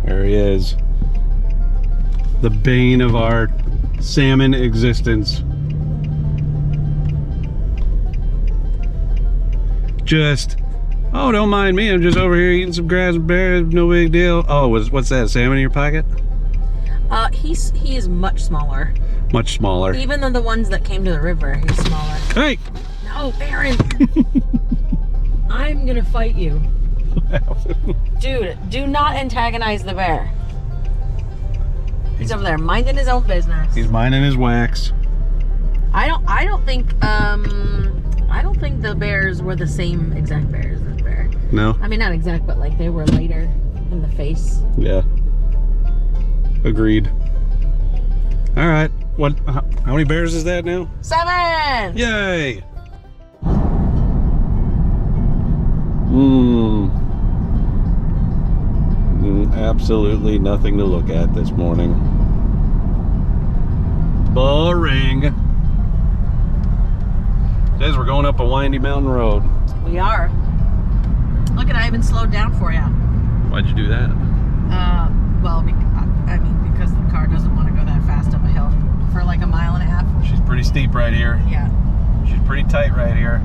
Speaker 1: there he is. The bane of our salmon existence. Just, oh, don't mind me. I'm just over here eating some grass and berries. No big deal. Oh, what's that? Salmon in your pocket?
Speaker 2: He is much smaller.
Speaker 1: Much smaller.
Speaker 2: Even than the ones that came to the river, he's smaller.
Speaker 1: Hey!
Speaker 2: No, Baron. I'm gonna fight you. Dude, do not antagonize the bear. He's over there minding his own business.
Speaker 1: He's minding his wax.
Speaker 2: I don't think the bears were the same exact bears as this bear.
Speaker 1: No?
Speaker 2: I mean, not exact, but like they were lighter in the face.
Speaker 1: Yeah. Agreed. All right. What? How many bears is that now?
Speaker 2: 7.
Speaker 1: Yay! Absolutely nothing to look at this morning. Boring. Says we're going up a windy mountain road.
Speaker 2: We are. Look at, I even slowed down for you.
Speaker 1: Why'd you do that?
Speaker 2: Well, because the car doesn't want to go that fast up a hill for like a mile and a half.
Speaker 1: She's pretty steep right here.
Speaker 2: Yeah.
Speaker 1: She's pretty tight right here.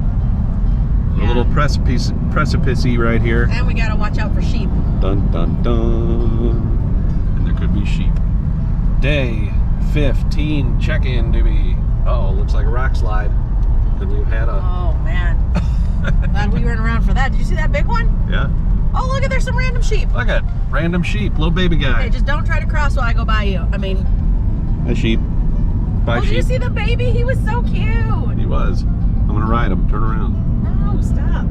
Speaker 2: Yeah.
Speaker 1: A little precipice-y right here.
Speaker 2: And we gotta watch out for sheep.
Speaker 1: Dun dun dun. And there could be sheep. Day 15 check-in, Doobie. Uh oh, looks like a rock slide. Could we have had a...
Speaker 2: Oh man. Glad we weren't around for that. Did you see that big one?
Speaker 1: Yeah.
Speaker 2: Oh look at, there's some random sheep.
Speaker 1: Look at random sheep, little baby guy.
Speaker 2: Hey, just don't try to cross while I go by you. I mean,
Speaker 1: Hi sheep. Bye
Speaker 2: oh,
Speaker 1: sheep.
Speaker 2: did you see the baby? He was so cute.
Speaker 1: He was. I'm gonna ride him. Turn around.
Speaker 2: No, stop.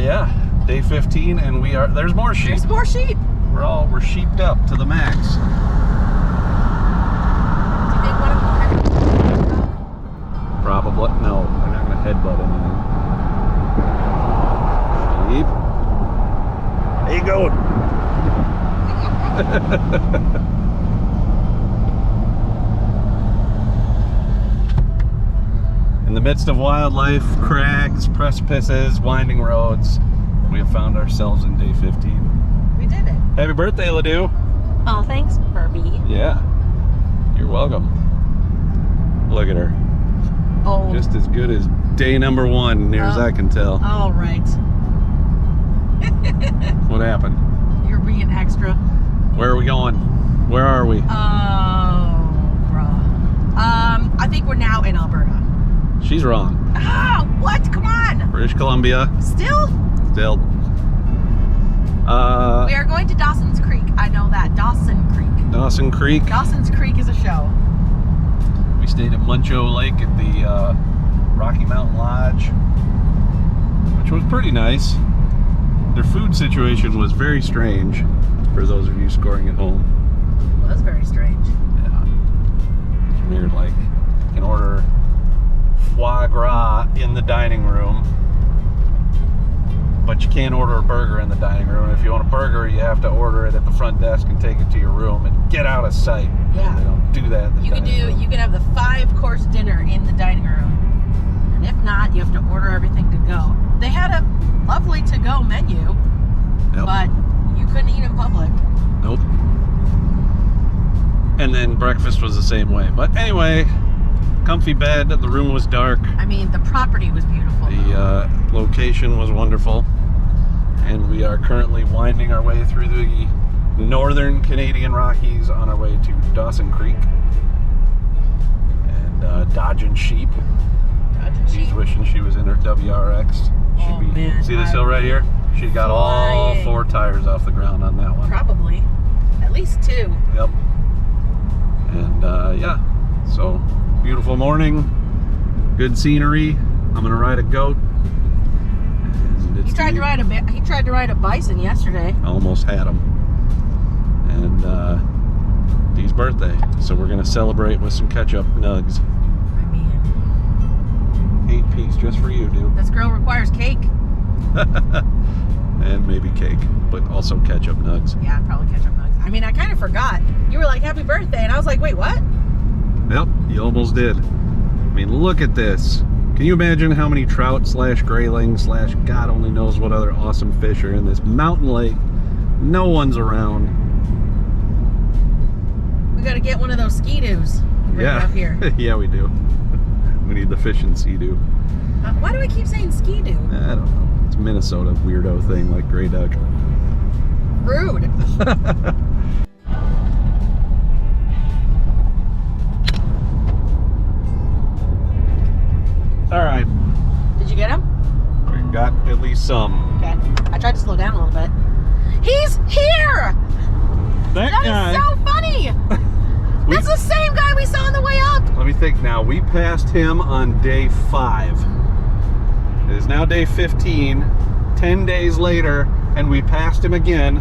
Speaker 1: Yeah. Day 15, and we are. There's more sheep.
Speaker 2: There's more sheep.
Speaker 1: We're sheeped up to the max.
Speaker 2: Do you think one of them?
Speaker 1: Probably. No, they're not gonna headbutt anything. Sheep. How you going? In the midst of wildlife, crags, precipices, winding roads, we have found ourselves in day 15.
Speaker 2: We did it.
Speaker 1: Happy birthday, Ladue.
Speaker 2: Oh, thanks, Furby.
Speaker 1: Yeah. You're welcome. Look at her.
Speaker 2: Oh.
Speaker 1: Just as good as day number 1, near as I can tell.
Speaker 2: All right.
Speaker 1: What happened?
Speaker 2: You're being extra.
Speaker 1: Where are we going? Where are we?
Speaker 2: Oh, bruh. I think we're now in Alberta.
Speaker 1: She's wrong.
Speaker 2: Ah, what? Come on.
Speaker 1: British Columbia.
Speaker 2: Still?
Speaker 1: Still.
Speaker 2: We are going to Dawson's Creek. I know that. Dawson Creek.
Speaker 1: Dawson Creek.
Speaker 2: Dawson's Creek is a show.
Speaker 1: We stayed at Muncho Lake at the Rocky Mountain Lodge, which was pretty nice. Their food situation was very strange for those of you scoring at home.
Speaker 2: Well, that's very strange.
Speaker 1: Yeah. It's weird, like, you can order foie gras in the dining room, but you can't order a burger in the dining room. If you want a burger, you have to order it at the front desk and take it to your room and get out of sight.
Speaker 2: Yeah.
Speaker 1: They don't do that in the dining room.
Speaker 2: You can have the 5-course dinner in the dining room. And if not, you have to order everything to go. They had a lovely to-go menu,
Speaker 1: Yep.
Speaker 2: but you couldn't eat in public.
Speaker 1: Nope. And then breakfast was the same way. But anyway, comfy bed, the room was dark.
Speaker 2: I mean, the property was beautiful.
Speaker 1: The location was wonderful. And we are currently winding our way through the northern Canadian Rockies on our way to Dawson Creek. And dodging sheep. She's wishing she was in her WRX.
Speaker 2: Oh, man,
Speaker 1: See this hill right here? She got all
Speaker 2: flying.
Speaker 1: 4 tires off the ground on that one.
Speaker 2: Probably. At least 2.
Speaker 1: Yep. And yeah, so beautiful morning, good scenery. I'm gonna ride a goat. And
Speaker 2: He
Speaker 1: it's
Speaker 2: tried to ride a bison yesterday.
Speaker 1: Almost had him. And Dee's birthday, so we're gonna celebrate with some ketchup nugs.
Speaker 2: I mean,
Speaker 1: 8-piece just for you, dude.
Speaker 2: this girl requires cake.
Speaker 1: And maybe cake, but also ketchup nugs.
Speaker 2: Yeah, probably ketchup nugs. I mean, I kind of forgot. You were like, happy birthday. And I was like, wait, what?
Speaker 1: Yep, you almost did. I mean, look at this. Can you imagine how many trout / grayling / God only knows what other awesome fish are in this mountain lake? No one's around.
Speaker 2: We got to get one of those ski-doos.
Speaker 1: Yeah.
Speaker 2: Up here.
Speaker 1: Yeah, we do. We need the fish and sea-doo.
Speaker 2: Why do I keep saying ski-doo?
Speaker 1: I don't know. It's a Minnesota weirdo thing like gray duck.
Speaker 2: Rude.
Speaker 1: All right.
Speaker 2: Did you get him?
Speaker 1: We got at least some.
Speaker 2: Okay. I tried to slow down a little bit. He's here!
Speaker 1: That
Speaker 2: That
Speaker 1: guy.
Speaker 2: is so funny! That's the same guy we saw on the way up!
Speaker 1: Let me think now. We passed him on day 5. It is now day 15, 10 days later, and we passed him again.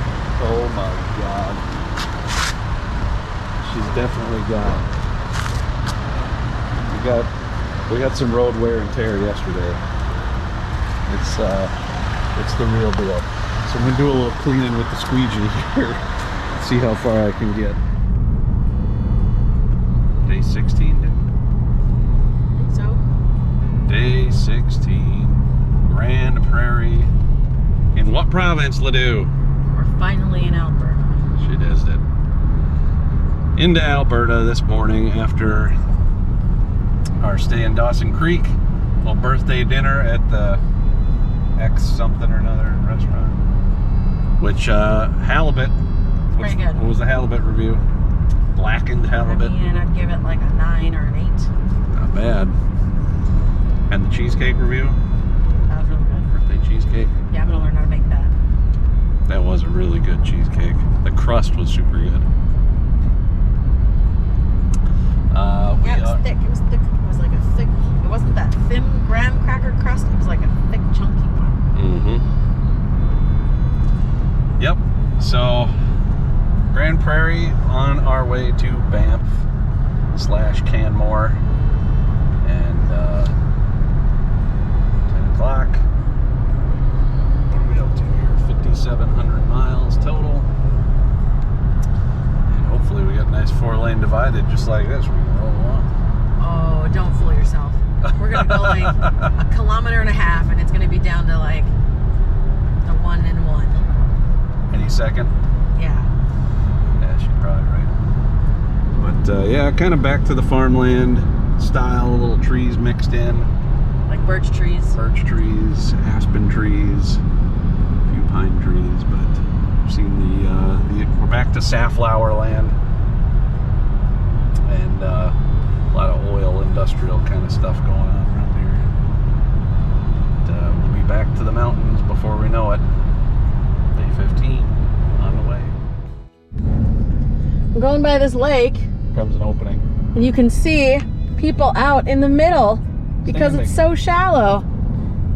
Speaker 1: Oh my God. She's definitely we got some road wear and tear yesterday. It's the real deal. So I'm gonna do a little cleaning with the squeegee here. See how far I can get. Day 16.
Speaker 2: So,
Speaker 1: Day 16. Grand Prairie. In what province, Ladue?
Speaker 2: we're finally in Alberta.
Speaker 1: She does it. Into Alberta this morning after our stay in Dawson Creek. Little birthday dinner at the X something or another restaurant. Which halibut.
Speaker 2: Pretty good.
Speaker 1: What was the halibut review? Blackened halibut.
Speaker 2: I mean, I'd give it like a 9 or an 8.
Speaker 1: Not bad. And the cheesecake review?
Speaker 2: That was really good.
Speaker 1: Birthday cheesecake.
Speaker 2: Yeah, I'm gonna learn how to make that.
Speaker 1: That was a really good cheesecake. The crust was super good.
Speaker 2: Yeah, it was thick. It was thick. It was like a thick. It wasn't that thin graham cracker crust. It was like a thick, chunky one.
Speaker 1: Mm-hmm. Yep. So, Grand Prairie on our way to Banff / Canmore, and 10 o'clock. What are we up to here? 5,700 miles total. And hopefully we got a nice 4-lane divided just like this. We can roll along.
Speaker 2: Oh, don't fool yourself. We're gonna go like a kilometer and a half, and it's gonna be down to like the 1 and 1.
Speaker 1: Any second?
Speaker 2: Yeah.
Speaker 1: Yeah, she's probably right. But yeah, kind of back to the farmland style, little trees mixed in.
Speaker 2: Like birch trees.
Speaker 1: Birch trees, aspen trees, a few pine trees, but we've seen we're back to safflower land. And a lot of oil, industrial kind of stuff going on around here. But, we'll be back to the mountains before we know it. Day 15 on the way.
Speaker 2: I'm going by this lake,
Speaker 1: Comes an opening.
Speaker 2: and you can see people out in the middle because it's so shallow.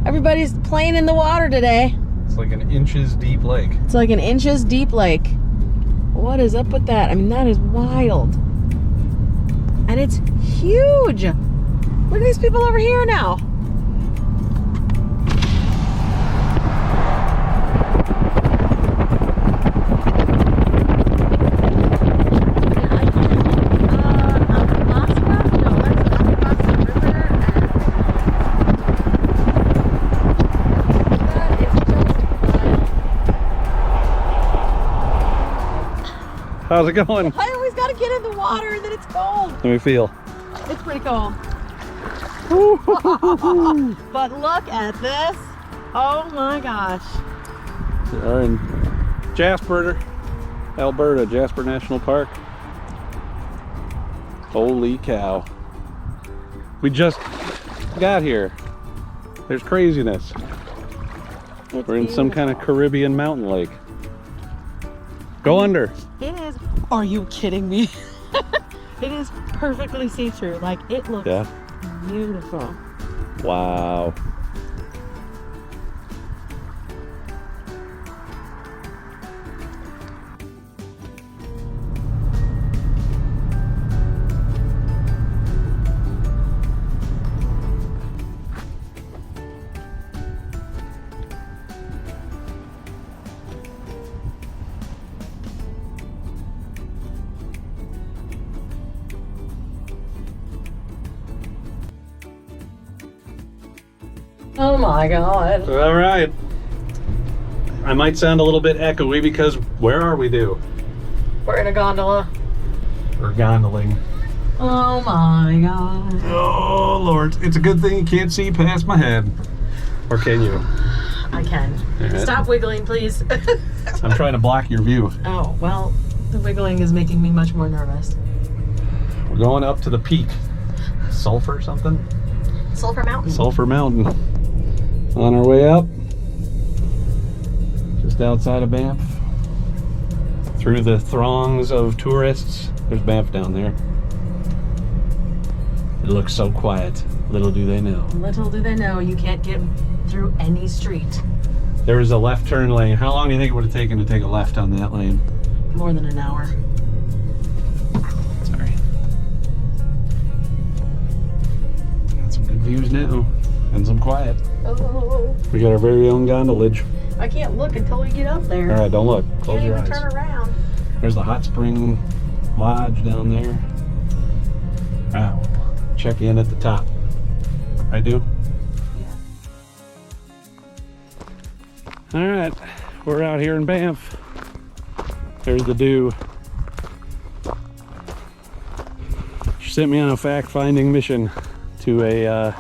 Speaker 2: Everybody's playing in the water today.
Speaker 1: It's like an inches deep lake.
Speaker 2: It's like an inches deep lake. What is up with that? I mean, that is wild. And it's huge. Look at these people over here now.
Speaker 1: How's it going?
Speaker 2: I always gotta get in the water and then it's cold.
Speaker 1: Let me feel.
Speaker 2: It's pretty cold. But look at this. Oh my gosh.
Speaker 1: We are in Jasper, Alberta, Jasper National Park. Holy cow. We just got here. There's craziness.
Speaker 2: It's
Speaker 1: We're in some kind of Caribbean mountain lake. Go under.
Speaker 2: It is. Are you kidding me? It is perfectly see-through. Like, it looks beautiful.
Speaker 1: Wow.
Speaker 2: Oh my god.
Speaker 1: All right. I might sound a little bit echoey because where are we due?
Speaker 2: We're in a gondola.
Speaker 1: We're gondoling.
Speaker 2: Oh my god.
Speaker 1: Oh Lord, it's a good thing you can't see past my head. Or can you?
Speaker 2: I can.
Speaker 1: All right.
Speaker 2: Stop wiggling, please.
Speaker 1: I'm trying to block your view.
Speaker 2: Oh, well, the wiggling is making me much more nervous.
Speaker 1: We're going up to the peak. Sulphur something?
Speaker 2: Sulphur Mountain.
Speaker 1: Sulphur Mountain. On our way up. Just outside of Banff. Through the throngs of tourists. There's Banff down there. It looks so quiet. Little do they know.
Speaker 2: Little do they know, you can't get through any street
Speaker 1: There was a left turn lane. How long do you think it would have taken to take a left on that lane?
Speaker 2: More than an hour.
Speaker 1: Sorry. Got some good views now. And some quiet.
Speaker 2: Oh,
Speaker 1: We got our very own gondolage.
Speaker 2: I can't look until we get up there.
Speaker 1: Alright, don't look. Close
Speaker 2: Can't
Speaker 1: your
Speaker 2: even
Speaker 1: eyes.
Speaker 2: turn around.
Speaker 1: There's the Hot Spring Lodge down there. Wow. Check in at the top. I do? Alright, we're out here in Banff. There's the dew. She sent me on a fact-finding mission to a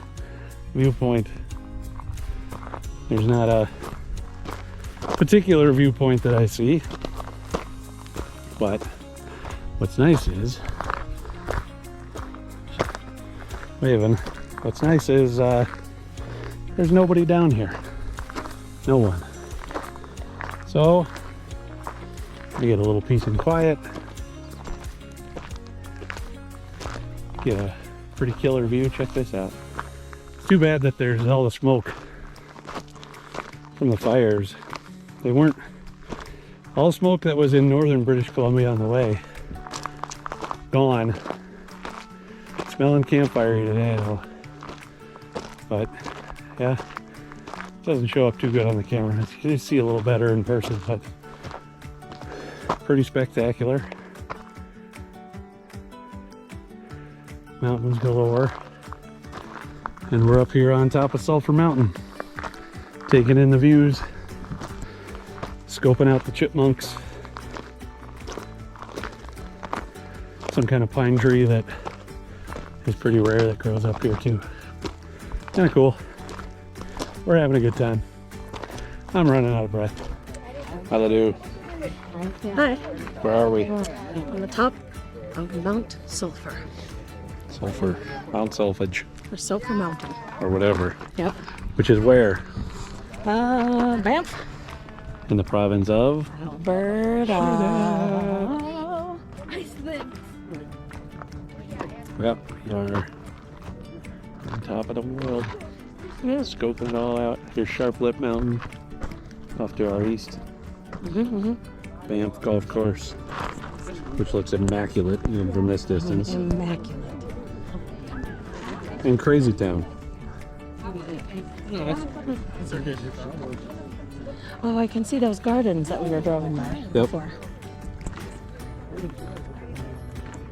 Speaker 1: viewpoint. There's not a particular viewpoint that I see, but what's nice is waving. What's nice is there's nobody down here. No one. So we get a little peace and quiet. Get a pretty killer view. Check this out. It's too bad that there's all the smoke from the fires. They weren't all the smoke that was in northern British Columbia on the way. Gone. Smelling campfire today though. But yeah, it doesn't show up too good on the camera. You can see a little better in person, but pretty spectacular. Mountains galore. And we're up here on top of Sulphur Mountain, taking in the views, scoping out the chipmunks. Some kind of pine tree that is pretty rare that grows up here too. Kind of cool. We're having a good time. I'm running out of breath. How'd I do?
Speaker 2: Hi.
Speaker 1: Where are we?
Speaker 2: On the top of Mount Sulphur.
Speaker 1: Sulphur. Mount Sulphage.
Speaker 2: Or Sulphur Mountain.
Speaker 1: Or whatever.
Speaker 2: Yep.
Speaker 1: Which is where?
Speaker 2: Banff.
Speaker 1: In the province of?
Speaker 2: Alberta.
Speaker 1: Yep. We are on top of the world. Yeah, scoping it all out. Here's Sharp Lip Mountain off to our east. Banff Golf Course, which looks immaculate even from this distance.
Speaker 2: Immaculate.
Speaker 1: And Crazy Town.
Speaker 2: Oh, I can see those gardens that we were driving by before.
Speaker 1: We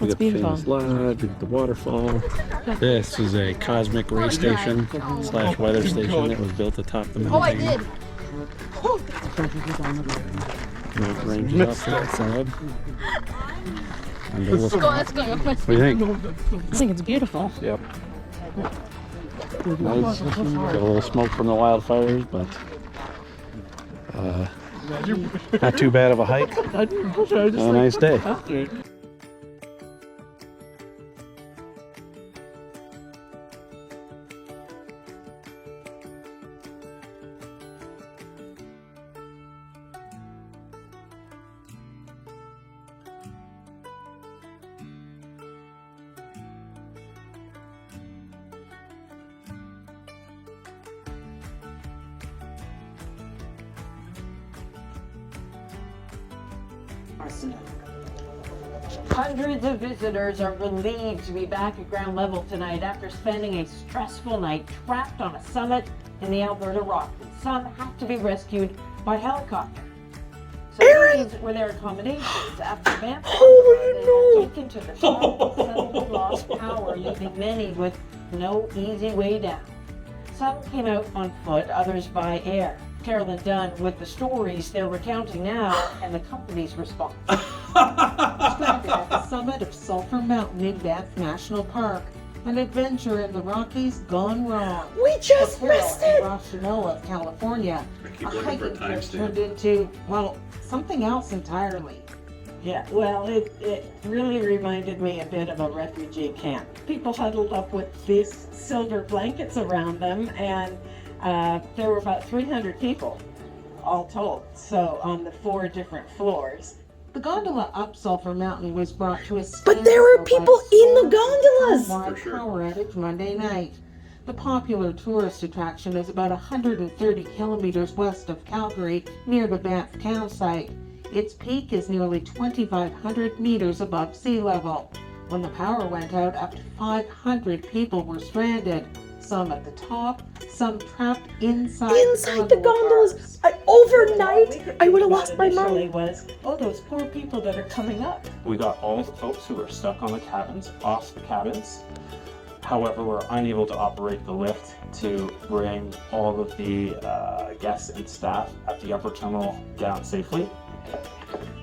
Speaker 2: It's
Speaker 1: got the
Speaker 2: beautiful.
Speaker 1: famous lodge, we got the waterfall. This is a cosmic ray station / weather station that was built atop the mountain.
Speaker 2: Oh, I did.
Speaker 1: Mountain ranges off to that side. And
Speaker 2: Let's go. Let's go.
Speaker 1: What do you think?
Speaker 2: I think it's beautiful.
Speaker 1: Yep. Nice. Got a little smoke from the wildfires, but not too bad of a hike. And a nice day.
Speaker 5: Hundreds of visitors are relieved to be back at ground level tonight after spending a stressful night trapped on a summit in the Alberta Rockies. Some have to be rescued by helicopter. So these were their accommodations after Banff. They were taken to the top, suddenly lost power, leaving many with no easy way down. Some came out on foot, others by air. Carolyn Dunn with the stories they're recounting now and the company's response. Stranded at the summit of Sulphur Mountain in Banff National Park, an adventure in the Rockies gone wrong.
Speaker 2: We just
Speaker 5: For Carol
Speaker 2: missed
Speaker 5: in
Speaker 2: it.
Speaker 5: Washtenaw, California, a hiking trip turned into, well, something else entirely. Yeah, well, it really reminded me a bit of a refugee camp. People huddled up with these silver blankets around them, and there were about 300 people, all told, so on the 4 different floors. The gondola up Sulphur Mountain was brought to a standstill.
Speaker 2: But there were people
Speaker 5: by
Speaker 2: in the
Speaker 5: storm
Speaker 2: gondolas.
Speaker 5: and wide power outage Monday night. The popular tourist attraction is about 130 kilometers west of Calgary, near the Banff campsite. Its peak is nearly 2,500 meters above sea level. When the power went out, up to 500 people were stranded. Some at the top, some trapped inside
Speaker 2: the gondolas. Overnight, I would have lost my
Speaker 5: Initially
Speaker 2: mind.
Speaker 5: was, oh, those poor people that are coming up.
Speaker 6: We got all the folks who were stuck on the cabins off the cabins. However, we're unable to operate the lift to bring all of the guests and staff at the upper terminal down safely.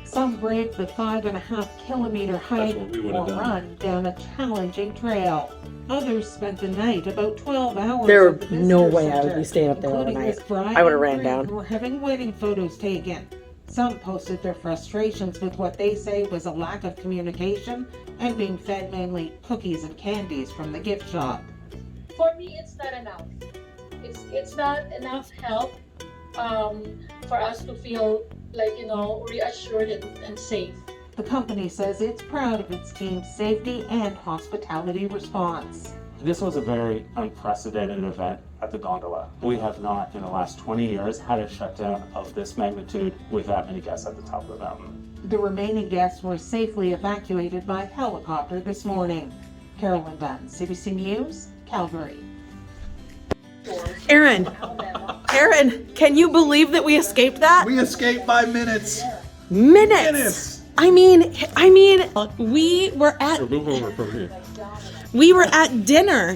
Speaker 5: Some braved the 5.5 kilometer hike
Speaker 1: what we
Speaker 5: or
Speaker 1: would've done.
Speaker 5: run down a challenging trail. Others spent the night, about 12 hours.
Speaker 2: There
Speaker 5: at the
Speaker 2: would no
Speaker 5: visitor
Speaker 2: way I would
Speaker 5: center,
Speaker 2: be staying up there
Speaker 5: including
Speaker 2: overnight.
Speaker 5: this bride
Speaker 2: I would've
Speaker 5: and
Speaker 2: ran
Speaker 5: groom
Speaker 2: down.
Speaker 5: who were having wedding photos taken. Some posted their frustrations with what they say was a lack of communication and being fed mainly cookies and candies from the gift shop.
Speaker 7: For me, it's not enough. It's not enough help for us to feel like, reassured and safe.
Speaker 5: The company says it's proud of its team's safety and hospitality response.
Speaker 6: This was a very unprecedented event at the gondola. We have not, in the last 20 years, had a shutdown of this magnitude with that many guests at the top of the mountain.
Speaker 5: The remaining guests were safely evacuated by helicopter this morning. Carolyn Dunn, CBC News, Calgary.
Speaker 2: Aaron, can you believe that we escaped that?
Speaker 1: We escaped by minutes.
Speaker 2: Minutes. I mean, we were at
Speaker 1: Move over from here.
Speaker 2: dinner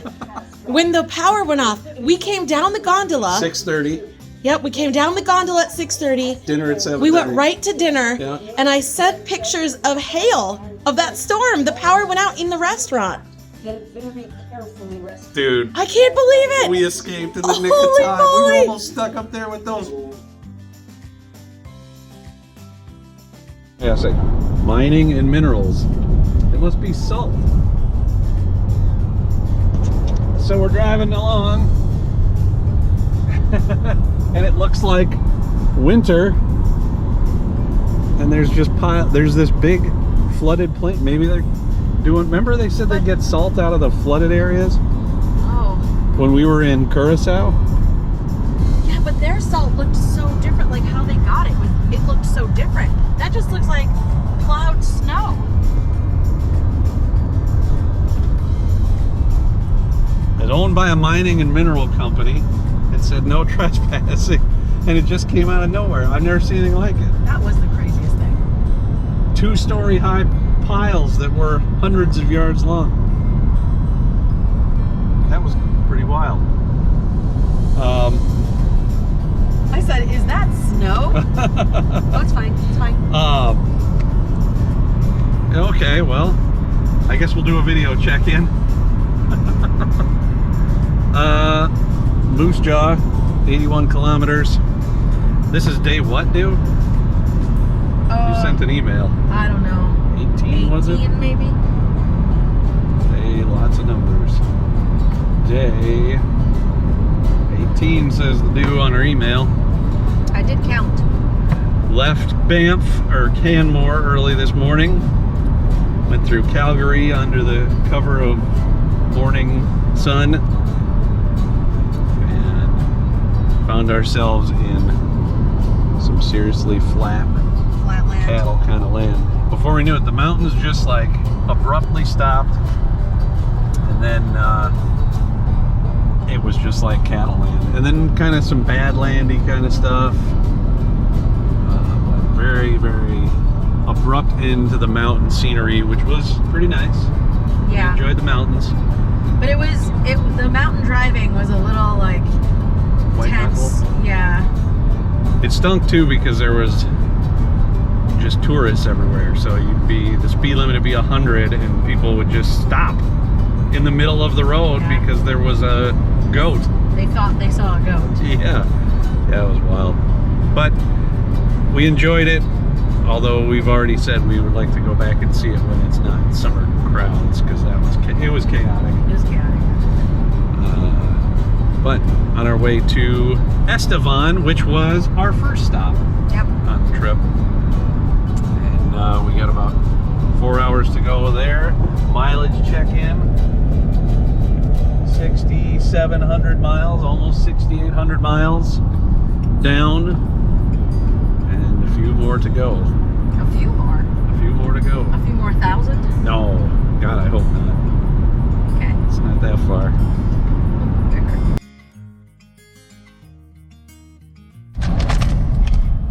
Speaker 2: when the power went off. We came down the gondola.
Speaker 1: 6:30.
Speaker 2: Yep, we came down the gondola at 6:30.
Speaker 1: Dinner at 7:30.
Speaker 2: We went right to dinner,
Speaker 1: Yeah.
Speaker 2: and I sent pictures of hail of that storm. The power went out in the restaurant.
Speaker 5: Get very carefully rescued.
Speaker 1: Dude,
Speaker 2: I can't believe it.
Speaker 1: we escaped in the nick
Speaker 2: Holy
Speaker 1: of time. We
Speaker 2: moly.
Speaker 1: were almost stuck up there with those. Yeah, it's like mining and minerals. It must be salt. So we're driving along, and it looks like winter. And there's just there's this big flooded plain. Maybe they're doing. Remember they said they'd get salt out of the flooded areas
Speaker 2: Oh,
Speaker 1: when we were in Curacao.
Speaker 2: yeah, but their salt looked so different. Like how they got it looked so different. That just looks like plowed snow.
Speaker 1: It's owned by a mining and mineral company. It said no trespassing, and it just came out of nowhere. I've never seen anything like it.
Speaker 2: That was the craziest thing.
Speaker 1: 2-story high piles that were hundreds of yards long. That was pretty wild.
Speaker 2: I said, "Is that snow?" Oh, it's fine. It's fine.
Speaker 1: Okay, well, I guess we'll do a video check-in. Moose Jaw, 81 kilometers. This is day what, dude? You sent an email.
Speaker 2: I don't know.
Speaker 1: 18, was it?
Speaker 2: 18 maybe.
Speaker 1: Day, lots of numbers. Day 18 says the due on our email.
Speaker 2: I did count.
Speaker 1: Left Banff or Canmore early this morning. Went through Calgary under the cover of morning sun. And found ourselves in some seriously
Speaker 2: Flatland.
Speaker 1: cattle kind of land. Before we knew it, the mountains just like abruptly stopped. And then it was just like cattle land. And then kind of some badlandy kind of stuff. Very, very abrupt end to the mountain scenery, which was pretty nice.
Speaker 2: Yeah.
Speaker 1: Enjoyed the mountains.
Speaker 2: But the mountain driving was a little like
Speaker 1: White
Speaker 2: tense.
Speaker 1: knuckle.
Speaker 2: Yeah.
Speaker 1: It stunk too because there was just tourists everywhere. So the speed limit would be 100 and people would just stop in the middle of the road
Speaker 2: Yeah.
Speaker 1: because there was a goat.
Speaker 2: They thought they saw a goat.
Speaker 1: Yeah, it was wild. But we enjoyed it, although we've already said we would like to go back and see it when it's not summer crowds because it was chaotic.
Speaker 2: It was chaotic.
Speaker 1: But on our way to Estevan, which was our first stop
Speaker 2: Yep.
Speaker 1: on the trip. And we got about 4 hours to go there. Mileage check-in 6,700 miles, almost 6,800 miles down, and a few more to go.
Speaker 2: A few more.
Speaker 1: A few more to go.
Speaker 2: A few more thousand.
Speaker 1: No, God, I hope not.
Speaker 2: Okay.
Speaker 1: It's not that far.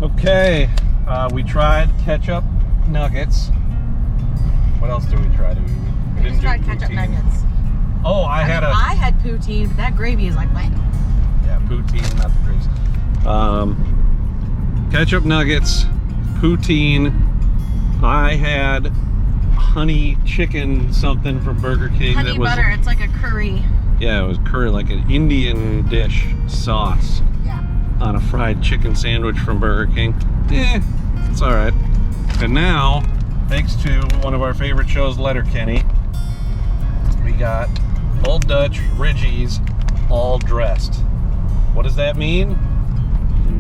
Speaker 1: Okay, we tried ketchup nuggets. What else did we try? We
Speaker 2: We just tried ketchup
Speaker 1: poutine.
Speaker 2: nuggets.
Speaker 1: Oh, I had
Speaker 2: I had poutine, but that gravy is like, what?
Speaker 1: Yeah, poutine, not the greatest. Ketchup nuggets, poutine. I had honey chicken something from Burger King.
Speaker 2: Honey
Speaker 1: that was,
Speaker 2: butter. It's like a curry.
Speaker 1: Yeah, it was curry, like an Indian dish sauce
Speaker 2: Yeah.
Speaker 1: on a fried chicken sandwich from Burger King. It's all right. And now, thanks to one of our favorite shows, Letterkenny, we got Old Dutch Ridgie's all dressed. What does that mean?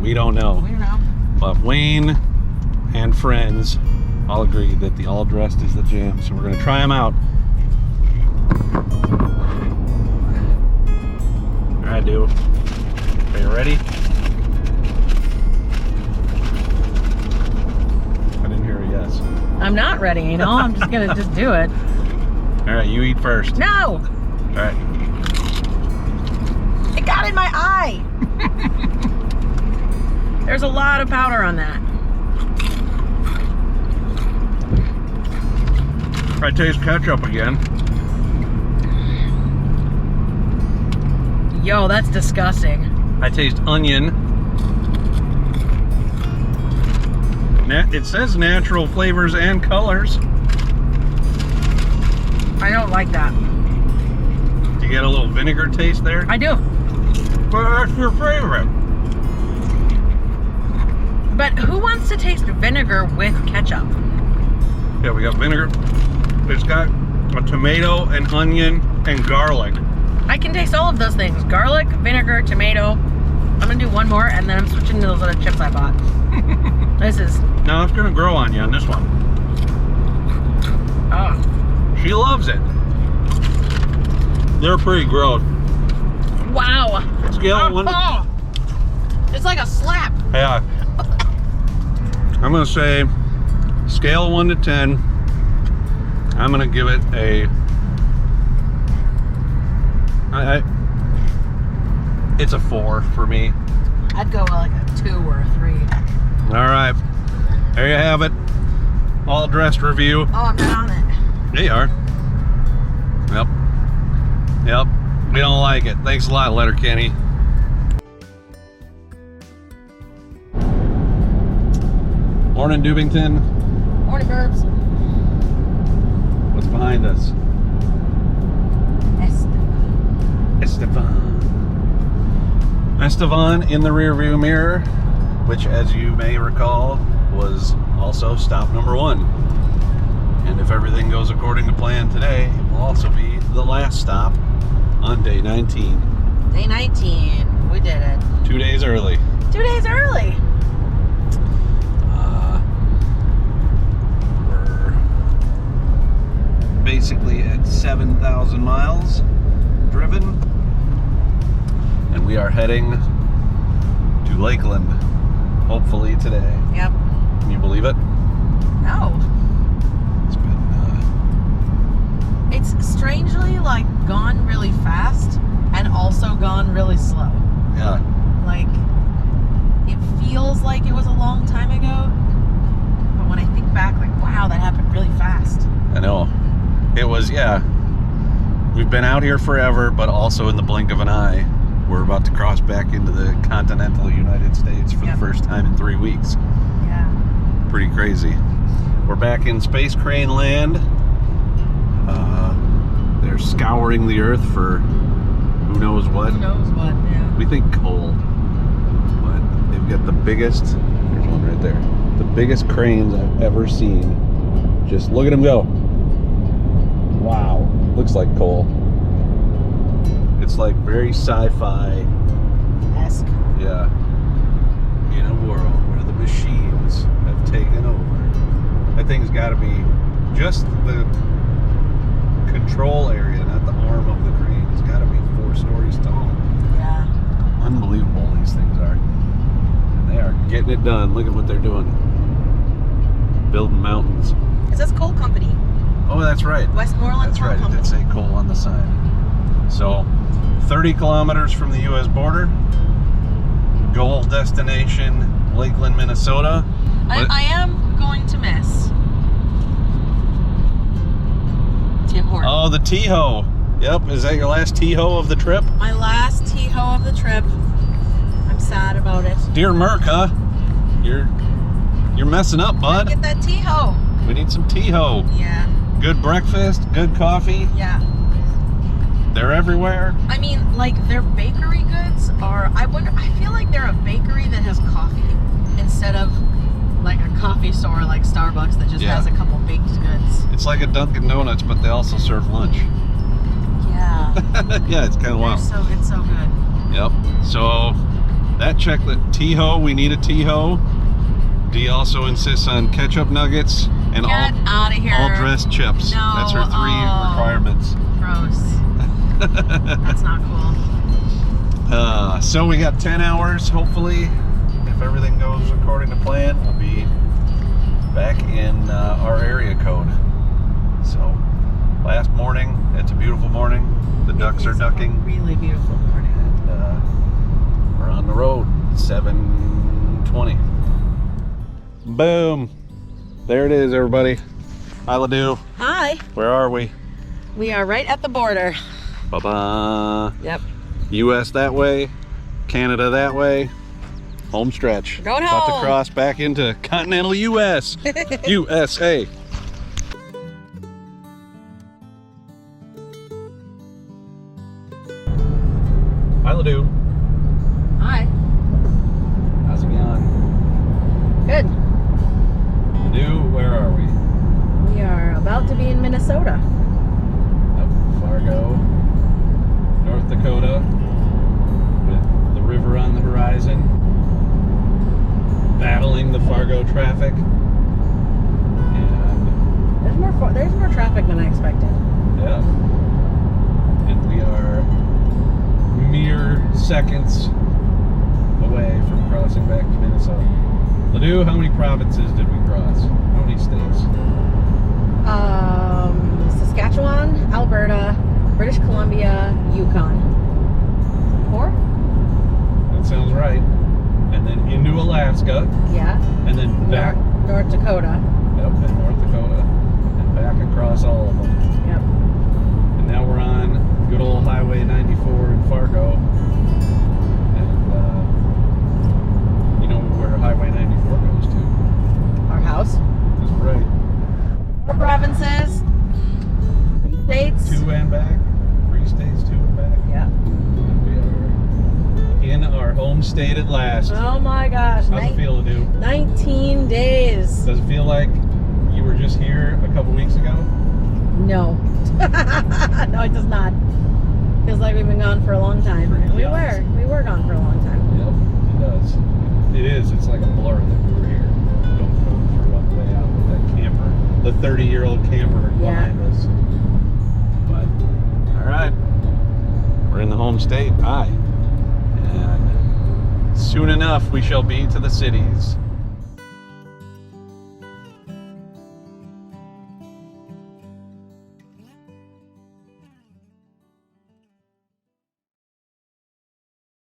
Speaker 1: We don't know.
Speaker 2: We don't know.
Speaker 1: But Wayne and friends all agreed that the all dressed is the jam, so we're gonna try them out. All right, dude. Are you ready? I didn't hear a yes.
Speaker 2: I'm not ready, you know? I'm just gonna just do it.
Speaker 1: All right, you eat first.
Speaker 2: No!
Speaker 1: All right.
Speaker 2: It got in my eye! There's a lot of powder on that.
Speaker 1: I taste ketchup again.
Speaker 2: Yo, that's disgusting.
Speaker 1: I taste onion. It says natural flavors and colors.
Speaker 2: I don't like that.
Speaker 1: Do you get a little vinegar taste there?
Speaker 2: I do.
Speaker 1: Well, that's your favorite.
Speaker 2: But who wants to taste vinegar with ketchup?
Speaker 1: Yeah, we got vinegar. It's got a tomato, an onion, and garlic.
Speaker 2: I can taste all of those things. Garlic, vinegar, tomato. I'm gonna do one more and then I'm switching to those other chips I bought. This is,
Speaker 1: Now it's gonna grow on you on this one.
Speaker 2: oh,
Speaker 1: She loves it. They're pretty gross.
Speaker 2: wow.
Speaker 1: Scale of one.
Speaker 2: Oh, it's like a slap.
Speaker 1: Yeah. I'm gonna say scale 1 to 10. I'm gonna give it a. It's a 4 for me.
Speaker 2: I'd go like a 2 or a 3.
Speaker 1: All right, there you have it. All dressed review.
Speaker 2: Oh, I'm not on it.
Speaker 1: They are. Yep. Yep. We don't like it. Thanks a lot, Letterkenny. Morning, Dubington.
Speaker 2: Morning, Burbs.
Speaker 1: What's behind us? Estevan in the rearview mirror, which, as you may recall, was also stop number 1. And if everything goes according to plan today, it will also be the last stop on day 19.
Speaker 2: Day 19. We did it.
Speaker 1: 2 days early.
Speaker 2: 2 days early.
Speaker 1: We're basically at 7,000 miles driven. And we are heading to Lakeland, hopefully today.
Speaker 2: Yep.
Speaker 1: Can you believe it?
Speaker 2: No.
Speaker 1: It's been,
Speaker 2: It's strangely like gone really fast and also gone really slow.
Speaker 1: yeah.
Speaker 2: Like, it feels like it was a long time ago, but when I think back, like, wow, that happened really fast.
Speaker 1: I know. It was, yeah. We've been out here forever, but also in the blink of an eye, we're about to cross back into the continental United States for the first time in 3 weeks.
Speaker 2: Yeah.
Speaker 1: Pretty crazy. We're back in Space Crane land. They're scouring the earth for who knows what.
Speaker 2: Who knows what, yeah.
Speaker 1: We think coal. But they've got the biggest, there's one right there, the biggest cranes I've ever seen. Just look at them go. Wow. Looks like coal. It's like very sci-fi.
Speaker 2: Esque.
Speaker 1: Yeah. In a world where the machines have taken over. That thing's got to be just the control area, not the arm of the crane. It's got to be 40 these things are. And they are getting it done. Look at what they're doing. Building mountains.
Speaker 2: It says coal company.
Speaker 1: Oh, that's right.
Speaker 2: Westmoreland
Speaker 1: That's
Speaker 2: Coal
Speaker 1: right. It
Speaker 2: Company.
Speaker 1: did say coal on the sign. So, 30 kilometers from the U.S. border. Goal destination, Lakeland, Minnesota.
Speaker 2: I am going to miss Tim Hortons.
Speaker 1: Oh, the T-Ho. Yep. Is that your last T-Ho of the trip?
Speaker 2: My last T-Ho of the trip. I'm sad about it.
Speaker 1: Dear Merc, huh? You're messing up, bud.
Speaker 2: Get that T-Ho.
Speaker 1: We need some T-Ho.
Speaker 2: Yeah.
Speaker 1: Good breakfast, good coffee.
Speaker 2: Yeah.
Speaker 1: They're everywhere.
Speaker 2: I mean, like their bakery goods are. I feel like they're a bakery that has coffee instead of like a coffee store like Starbucks that just
Speaker 1: Yeah.
Speaker 2: has a couple baked goods.
Speaker 1: It's like a Dunkin' Donuts, but they also serve lunch.
Speaker 2: Yeah.
Speaker 1: Yeah, it's kind of wild.
Speaker 2: It's so good.
Speaker 1: Yep. So that checked T-Ho. We need a T-Ho. Dee also insists on ketchup nuggets and
Speaker 2: Get out of here.
Speaker 1: all dressed chips.
Speaker 2: No,
Speaker 1: That's her 3
Speaker 2: oh.
Speaker 1: requirements.
Speaker 2: Gross. That's not cool.
Speaker 1: So we got 10 hours, hopefully. If everything goes according to plan, we'll be back in our area code. So, last morning, it's a beautiful morning. The ducks are
Speaker 2: It's a
Speaker 1: ducking.
Speaker 2: really beautiful morning.
Speaker 1: And we're on the road, 7:20. Boom. There it is, everybody. Hi, Ladue.
Speaker 2: Hi.
Speaker 1: Where are we?
Speaker 2: We are right at the border.
Speaker 1: Ba-ba.
Speaker 2: Yep.
Speaker 1: U.S. that way, Canada that way. Home stretch.
Speaker 2: We're going
Speaker 1: About
Speaker 2: home.
Speaker 1: to cross back into continental U.S. USA. Hi, Ladue.
Speaker 2: Hi.
Speaker 1: How's it going?
Speaker 2: Good.
Speaker 1: Ladue, where are we?
Speaker 2: We are about to be in Minnesota.
Speaker 1: Up Fargo, North Dakota, with the river on the horizon, battling the Fargo traffic, and
Speaker 2: There's more traffic than I expected.
Speaker 1: yeah, and we are mere seconds away from crossing back to Minnesota. Ladue, how many provinces did we cross? How many states?
Speaker 2: Saskatchewan, Alberta, British Columbia, Yukon. 4?
Speaker 1: That sounds right. And then into Alaska,
Speaker 2: Yeah.
Speaker 1: and then back.
Speaker 2: North Dakota.
Speaker 1: Yep, and North Dakota, and back across all of them.
Speaker 2: Yep.
Speaker 1: And now we're on good old Highway 94 in Fargo. And you know where Highway 94 goes to?
Speaker 2: Our house.
Speaker 1: That's right.
Speaker 2: 4 provinces. 3 states.
Speaker 1: 2 and back. 3 states, 2 and back.
Speaker 2: Yeah.
Speaker 1: And we are in our home state at last.
Speaker 2: Oh my gosh.
Speaker 1: How's it feel to do?
Speaker 2: 19 days.
Speaker 1: Does it feel like you were just here a couple weeks ago?
Speaker 2: No. No, it does not. Feels like we've been gone for a long time.
Speaker 1: Pretty
Speaker 2: We
Speaker 1: honest.
Speaker 2: were gone for a long time.
Speaker 1: Yep, it does. It is. It's like a blur that we were here. Going through on the way out with that camper, the 30-year-old camper
Speaker 2: Yeah.
Speaker 1: behind us. But all right, we're in the home state. Hi, and soon enough we shall be to the cities.